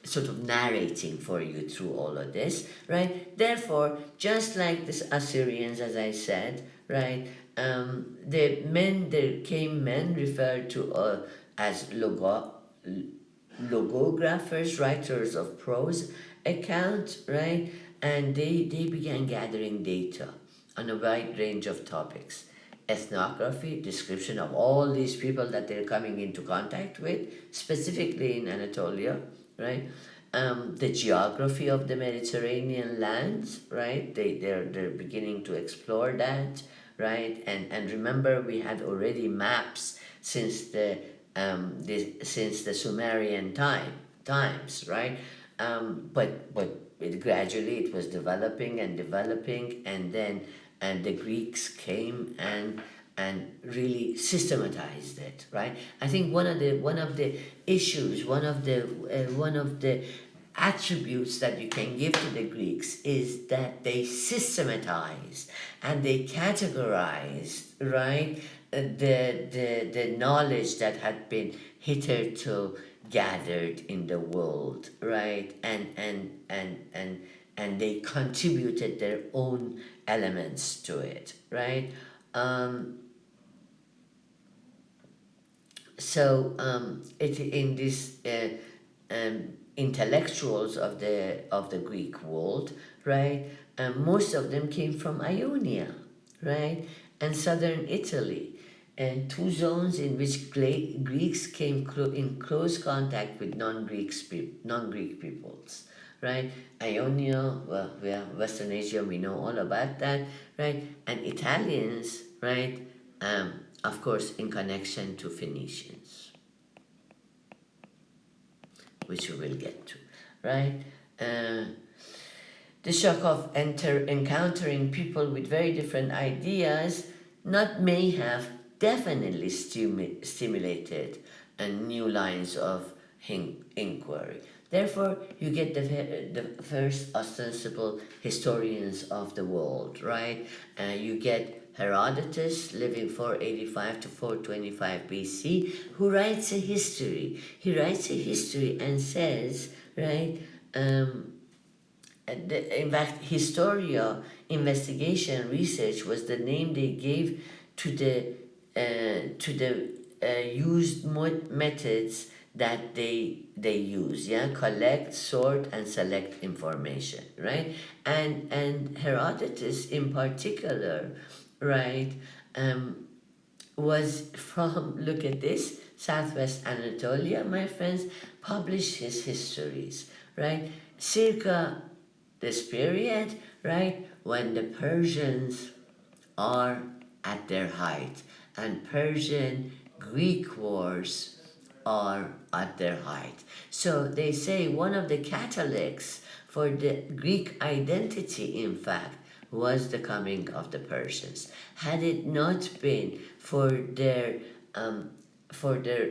sort of narrating for you through all of this, right? Therefore, just like the Assyrians, as I said, right, there came men referred to as logographers, writers of prose account, right? And they began gathering data on a wide range of topics. Ethnography, description of all these people that they're coming into contact with, specifically in Anatolia, right? The geography of the Mediterranean lands, right? They're beginning to explore that, right? And remember, we had already maps since the Sumerian times, right? But gradually it was developing and developing, and then the Greeks came and really systematized it, right? I think one of the issues, one of the attributes that you can give to the Greeks is that they systematized and they categorized, right, the knowledge that had been hitherto gathered in the world, right, and they contributed their own elements to it, right. Um, it in this intellectuals of the Greek world, right? Most of them came from Ionia, right, and southern Italy, and two zones in which Greeks came in close contact with non-Greek peoples, right? Ionia, well, Western Asia, we know all about that, right? And Italians, right? Of course, in connection to Phoenicians, which we will get to, right? Uh, the shock of encountering people with very different ideas not may have definitely stimulated new lines of inquiry. Therefore, you get the first ostensible historians of the world, right? You get Herodotus, living 485 to 425 BC, who writes a history. He writes a history and says, right, in fact, Historia, investigation, research was the name they gave to the used methods that they use. Yeah, collect, sort, and select information. Right, and Herodotus in particular, right, was from, look at this, Southwest Anatolia, my friends, published his histories, right? Circa this period, right, when the Persians are at their height, and Persian Greek wars are at their height. So they say one of the catalysts for the Greek identity, in fact, was the coming of the Persians. Had it not been um, for their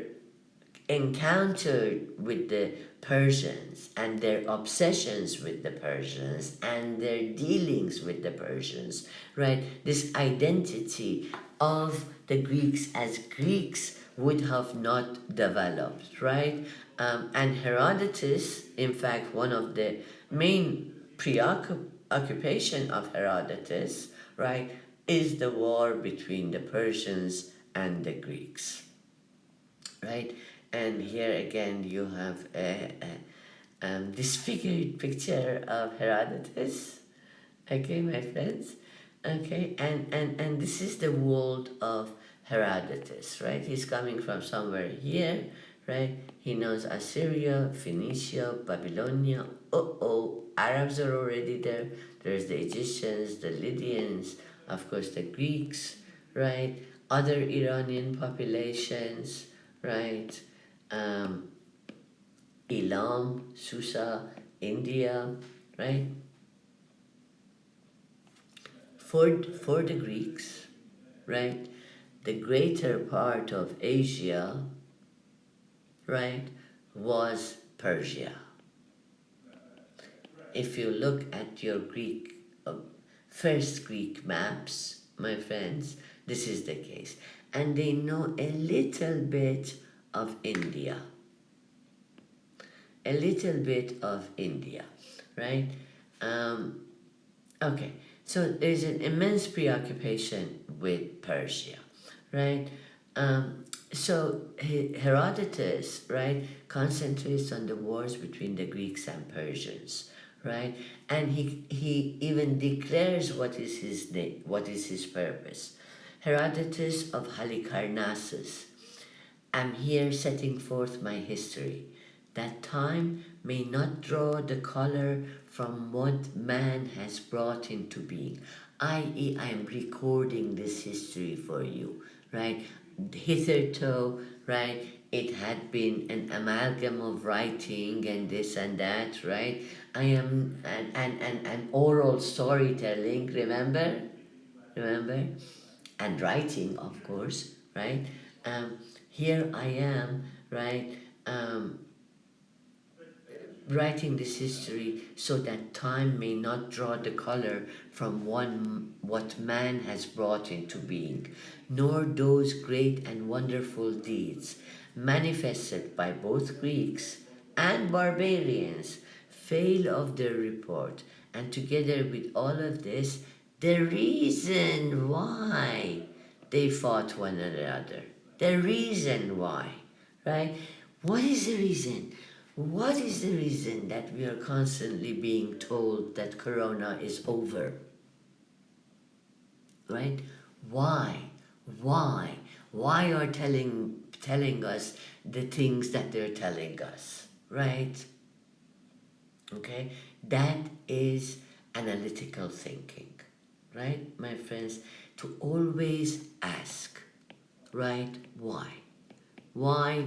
encounter with the Persians and their obsessions with the Persians and their dealings with the Persians, right? This identity of the Greeks as Greeks would have not developed, right? And Herodotus, in fact, one of the main preoccupation of Herodotus, right, is the war between the Persians and the Greeks, right? And here again you have a disfigured picture of Herodotus, okay, my friends, okay, and this is the world of Herodotus, right? He's coming from somewhere here, right? He knows Assyria, Phoenicia, Babylonia. Arabs are already there. There's the Egyptians, the Lydians, of course the Greeks, right? Other Iranian populations, right? um, Elam, Susa, India, right? For the Greeks, right? The greater part of Asia, right, was Persia. If you look at your first Greek maps, my friends, this is the case. And they know a little bit of India. A little bit of India, right? Okay, so there's an immense preoccupation with Persia, right? So Herodotus, right, concentrates on the wars between the Greeks and Persians, right? And he even declares what is his name, what is his purpose. Herodotus of Halicarnassus, am here setting forth my history, that time may not draw the color from what man has brought into being, i.e., I am recording this history for you, right? Hitherto, right, it had been an amalgam of writing and this and that, right? I am an oral storytelling, remember, and writing, of course, right? Um, Here I am, right? Um, Writing this history so that time may not draw the color from what man has brought into being, nor those great and wonderful deeds manifested by both Greeks and barbarians fail of their report, and together with all of this, the reason why they fought one another. The reason why, right? What is the reason? What is the reason that we are constantly being told that Corona is over? Right? Why? Why? Why are telling us the things that they're telling us? Right? Okay? That is analytical thinking. Right, my friends? To always ask, right? Why? Why?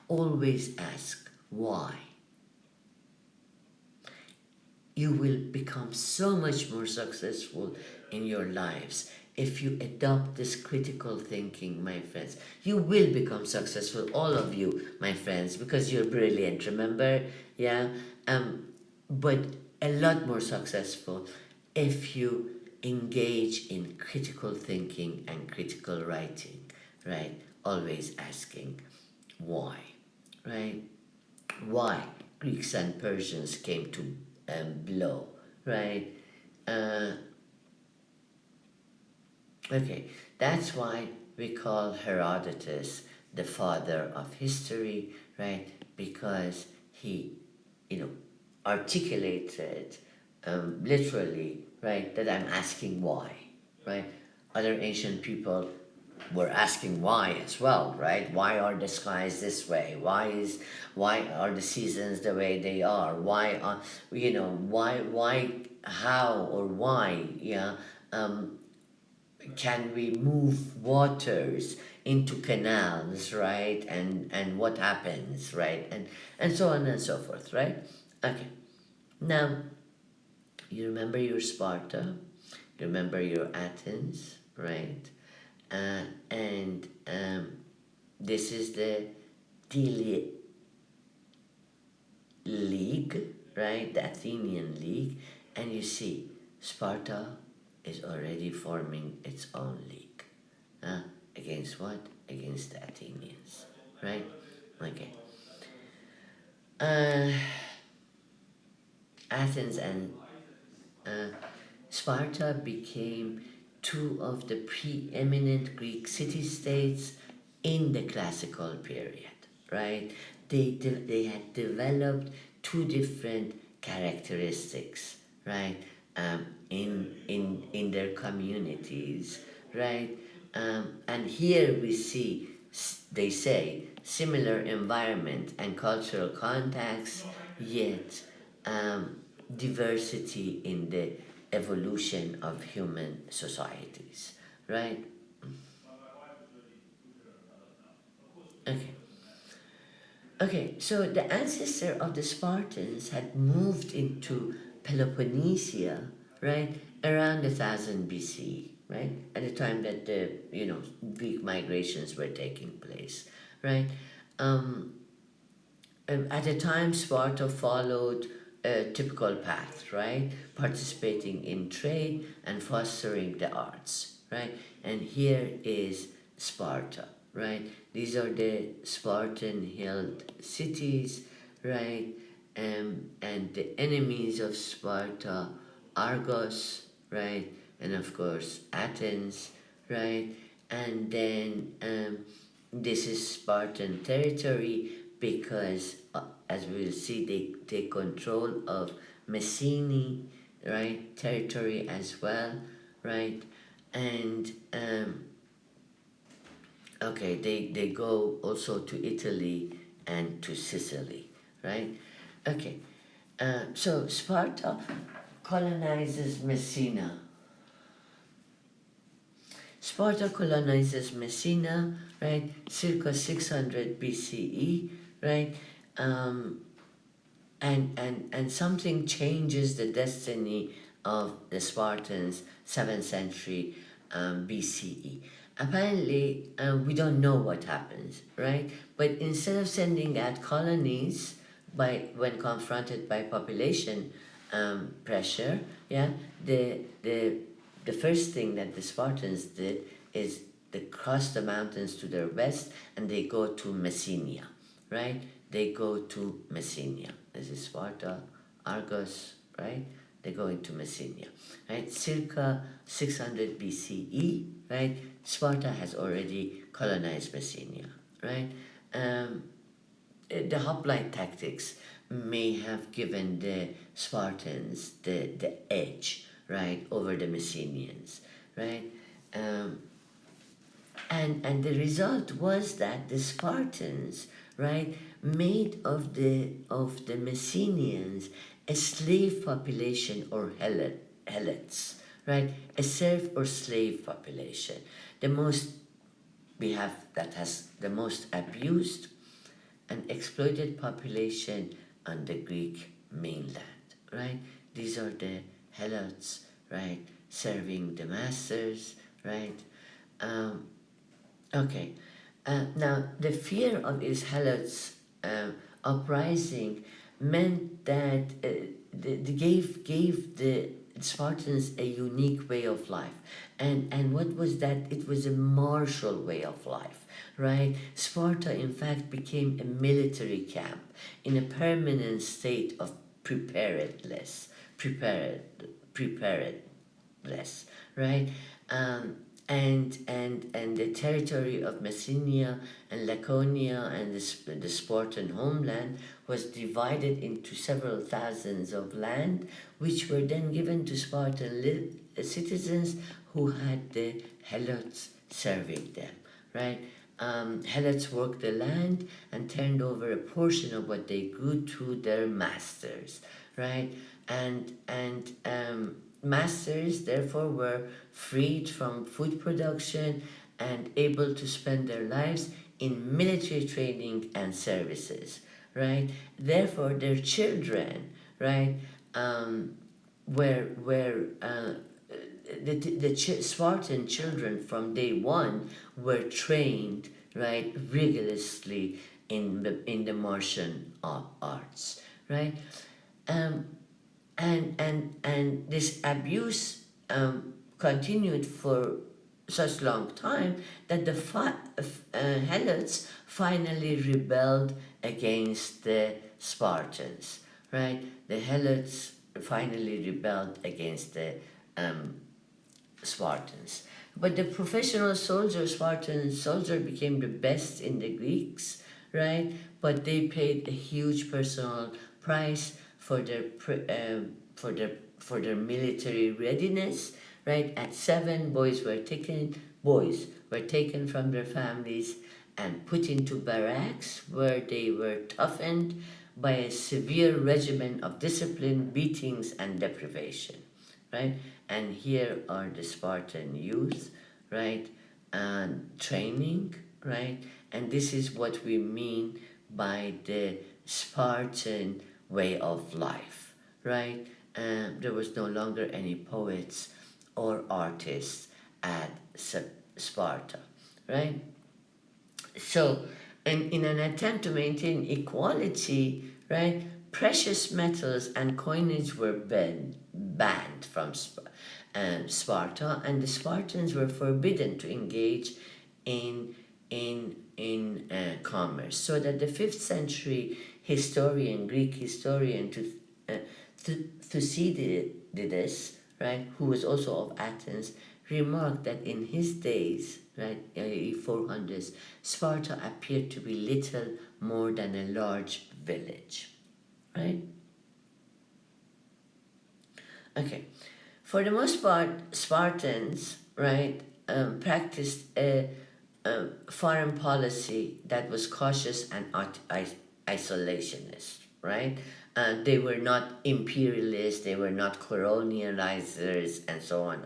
Always ask why. You will become so much more successful in your lives if you adopt this critical thinking, my friends. You will become successful, all of you, my friends, because you're brilliant, remember? Yeah? But a lot more successful if you engage in critical thinking and critical writing, right? Always asking why, right? Why Greeks and Persians came to blow, right? Uh, okay, that's why we call Herodotus the father of history, right? Because he, articulated literally, right, that I'm asking why, right? Other ancient people were asking why as well, right? Why are the skies this way? Why are the seasons the way they are? Why are how or why? Yeah, can we move waters into canals, right? And what happens, right? And so on and so forth, right? Okay. Now, you remember your Sparta, you remember your Athens, right? And this is the Dele League, right? The Athenian League, and you see, Sparta is already forming its own league. Against what? Against the Athenians, right? Okay. Uh, Athens and uh, Sparta became two of the preeminent Greek city-states in the classical period, right? They had developed two different characteristics, right, in their communities, right? And here we see, they say, similar environment and cultural contacts, yet um, diversity in the evolution of human societies, right? Okay. Okay, so the ancestor of the Spartans had moved into Peloponnesia, right, around 1000 BCE, right, at the time that the Greek migrations were taking place, right. Um, at the time, Sparta followed a typical path, right, participating in trade and fostering the arts, right, and here is Sparta, right? These are the Spartan held cities, right? And the enemies of Sparta, Argos, right? And of course, Athens, right? And then this is Spartan territory because, as we'll see, they take control of Messene, right? Territory as well, right? And okay, they go also to Italy and to Sicily, right? Okay, so Sparta colonizes Messina. Sparta colonizes Messina, right, circa 600 BCE, right? Um, and something changes the destiny of the Spartans 7th century BCE. Apparently, we don't know what happens, right? But instead of sending out colonies when confronted by population pressure, yeah, the first thing that the Spartans did is they crossed the mountains to their west and they go to Messenia, right? They go to Messenia. This is Sparta, Argos, right? They go into Messenia, right? Circa 600 BCE, right? Sparta has already colonized Messenia, right? Um, the hoplite tactics may have given the Spartans the edge, right, over the Messenians, right? Um, and the result was that the Spartans, right, made of the Messenians a slave population or helots, right, a serf or slave population, the most we have that has the most abused and exploited population on the Greek mainland, right? These are the helots, right, serving the masters, right? Um, Okay. Now, the fear of his helots uprising meant that they gave the Spartans a unique way of life. And what was that? It was a martial way of life, right? Sparta, in fact, became a military camp in a permanent state of preparedness, prepared, preparedness, right? Um, and the territory of Messenia and Laconia and the Spartan homeland was divided into several thousands of land, which were then given to Spartan citizens who had the helots serving them, right? Helots worked the land and turned over a portion of what they grew to their masters, right? And masters, therefore, were freed from food production and able to spend their lives in military training and services, right? Therefore, their children, right, were Spartan children from day one were trained, right, rigorously in the martial arts, right? Um, and this abuse continued for such long time that the Helots finally rebelled against the Spartans, right? The Helots finally rebelled against the um, Spartans. But the professional soldier, Spartan soldier, became the best in the Greeks, right? But they paid a huge personal price for their military readiness, right? At 7, boys were taken from their families and put into barracks where they were toughened by a severe regimen of discipline, beatings, and deprivation, right? And here are the Spartan youth, right? And training, right? And this is what we mean by the Spartan way of life, right? There was no longer any poets or artists at Sparta, right? So, in an attempt to maintain equality, right, precious metals and coinage were banned from Sparta, and the Spartans were forbidden to engage in commerce. So that the 5th century Greek historian, Thucydides, right, who was also of Athens, remarked that in his days, right, 400s, Sparta appeared to be little more than a large village, right? Okay, for the most part, Spartans, right, practiced a foreign policy that was cautious and isolationist, right? They were not imperialists, they were not colonializers, and so on,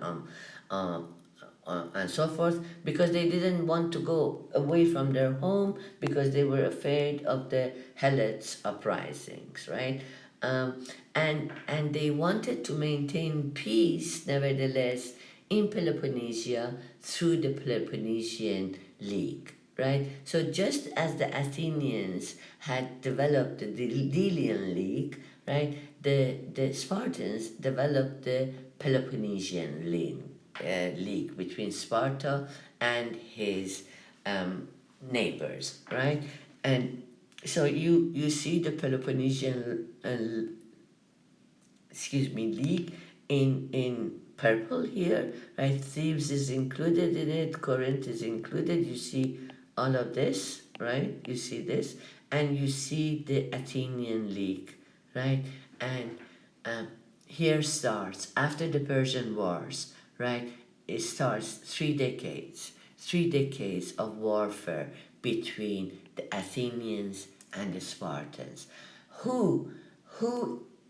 and so forth, because they didn't want to go away from their home because they were afraid of the Helots uprisings, right? And they wanted to maintain peace, nevertheless, in Peloponnesia through the Peloponnesian League, right? So just as the Athenians had developed the Delian League, right, the Spartans developed the Peloponnesian League between Sparta and his neighbors, right? And so you see the Peloponnesian league in purple here, right? Thebes is included in it, Corinth is included. You see all of this, right? You see this, and you see the Athenian League, right? And here starts, after the Persian Wars, right? It starts 3 decades of warfare between the Athenians and the Spartans. Who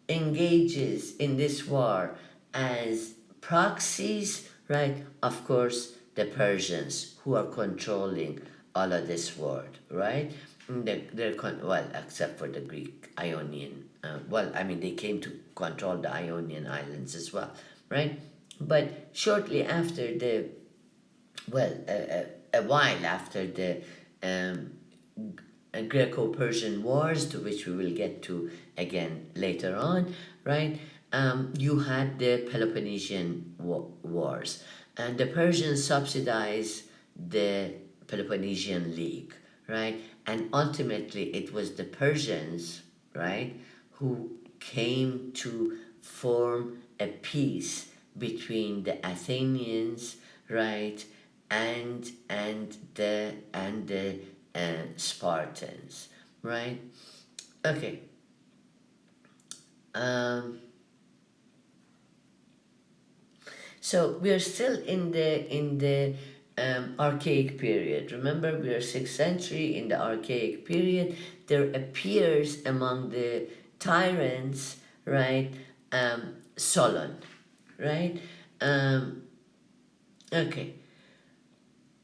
engages in this war as proxies, right? Of course, the Persians, who are controlling all of this world, right? Well, except for the Greek Ionian. They came to control the Ionian islands as well, right? But shortly after a while after the Greco-Persian Wars, to which we will get to again later on, right? You had the Peloponnesian Wars, and the Persians subsidized the Peloponnesian League, right? And ultimately, it was the Persians, right, who came to form a peace between the Athenians, right, and the Spartans, right? Okay. So we are still in the archaic period. Remember, we are 6th century in the archaic period. There appears among the tyrants, right, Solon, right? Um, okay.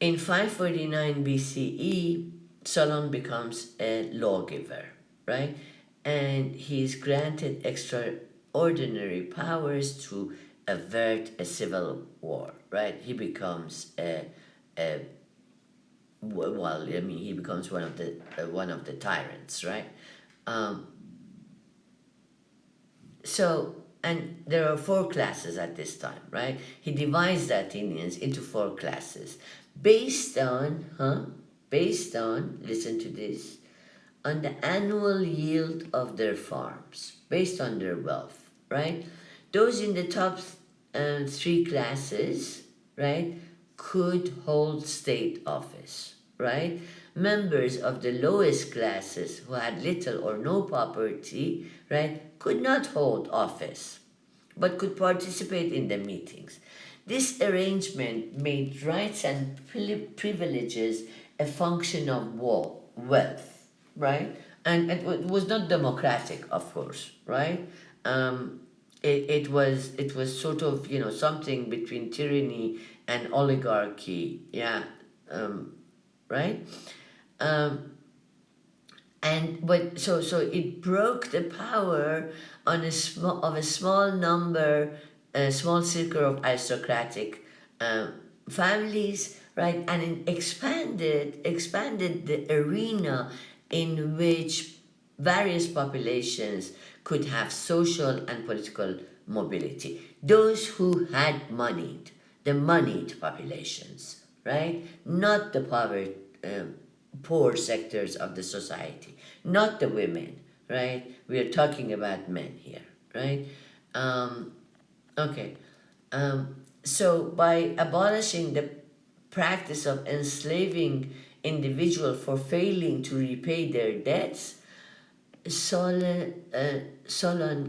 In 549 BCE, Solon becomes a lawgiver, right? And he is granted extraordinary powers to avert a civil war, right? He becomes a well, I mean, he becomes one of the tyrants, right? Um, so, and there are four classes at this time, right? He divides the Athenians into four classes based on, based on, listen to this, on the annual yield of their farms, based on their wealth, right? Those in the top three classes, right, could hold state office, right? Members of the lowest classes who had little or no property, right, could not hold office, but could participate in the meetings. This arrangement made rights and privileges a function of wealth, right? And it was not democratic, of course, right? It was sort of something between tyranny and oligarchy, yeah, right? Um, and but so it broke the power on a small number, a small circle of aristocratic families, right? And it expanded the arena in which various populations could have social and political mobility. Those who had moneyed, the moneyed populations, right? Not the poor sectors of the society, not the women, right? We are talking about men here, right? Um, okay. So by abolishing the practice of enslaving individuals for failing to repay their debts, Solon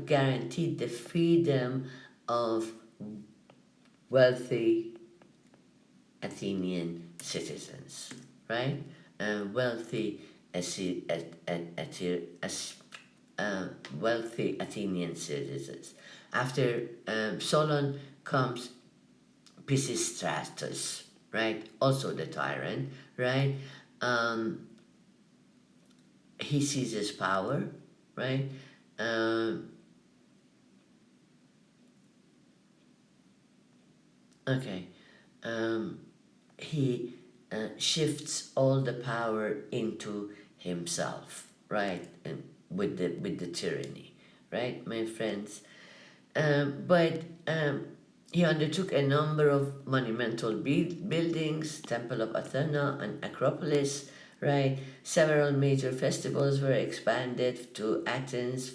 guaranteed the freedom of wealthy Athenian citizens, right? Wealthy wealthy Athenian citizens. After Solon comes Pisistratus, right? Also the tyrant, right? Um, he seizes power, right? Um, okay. Um, he shifts all the power into himself, right? And with the tyranny, right, my friends? But he undertook a number of monumental buildings, Temple of Athena and Acropolis, right? Several major festivals were expanded to Athens,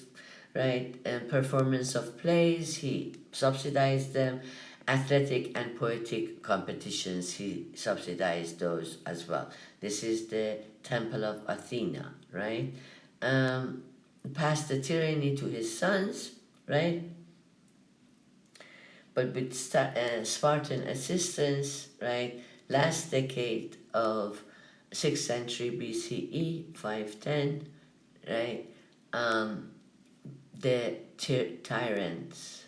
right? And performance of plays, he subsidized them. Athletic and poetic competitions, he subsidized those as well. This is the Temple of Athena, right? Passed the tyranny to his sons, right? But with Spartan assistance, right, last decade of 6th century BCE, 510, right, the tyrants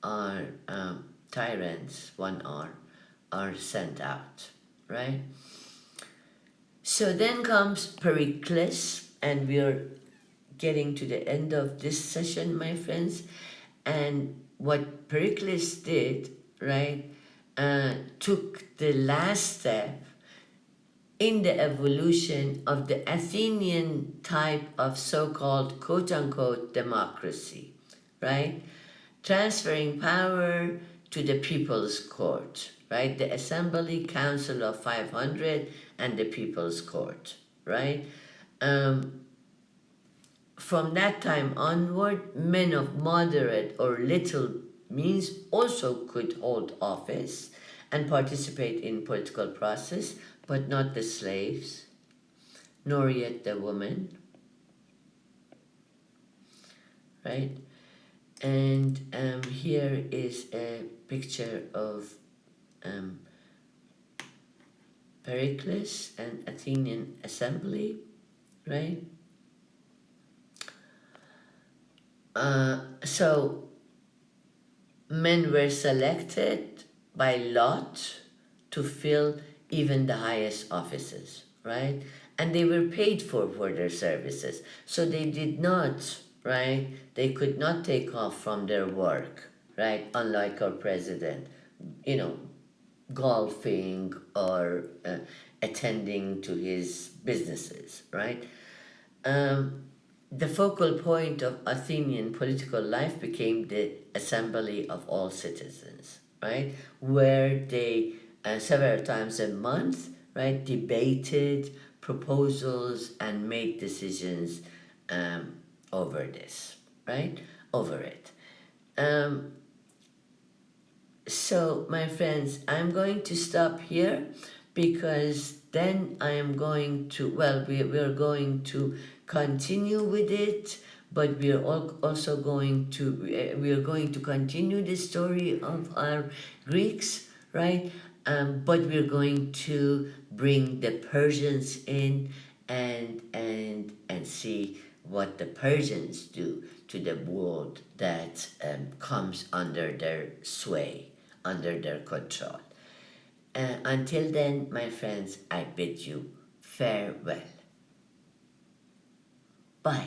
are tyrants, one are sent out, right? So then comes Pericles, and we're getting to the end of this session, my friends. And what Pericles did, right, took the last step in the evolution of the Athenian type of so-called quote-unquote democracy, right? Transferring power to the people's court, right? The Assembly Council of 500 and the people's court, right? From that time onward, men of moderate or little means also could hold office and participate in political process, but not the slaves, nor yet the women, right? And here is a picture of Pericles and Athenian assembly, right? So Men were selected by lot to fill even the highest offices, right? And they were paid for their services. So they did not, right? They could not take off from their work, right? Unlike our president, you know, golfing or attending to his businesses, right? Um, the focal point of Athenian political life became the assembly of all citizens, right? Where they several times a month, right, debated proposals and made decisions um, over this, right? Over it. Um, so, my friends, I'm going to stop here because then I am going to, well, we're going to continue with it, but we're also going to, we are going to continue the story of our Greeks, right? But we're going to bring the Persians in and see what the Persians do to the world that comes under their sway, under their control. Until then, my friends, I bid you farewell. Bye.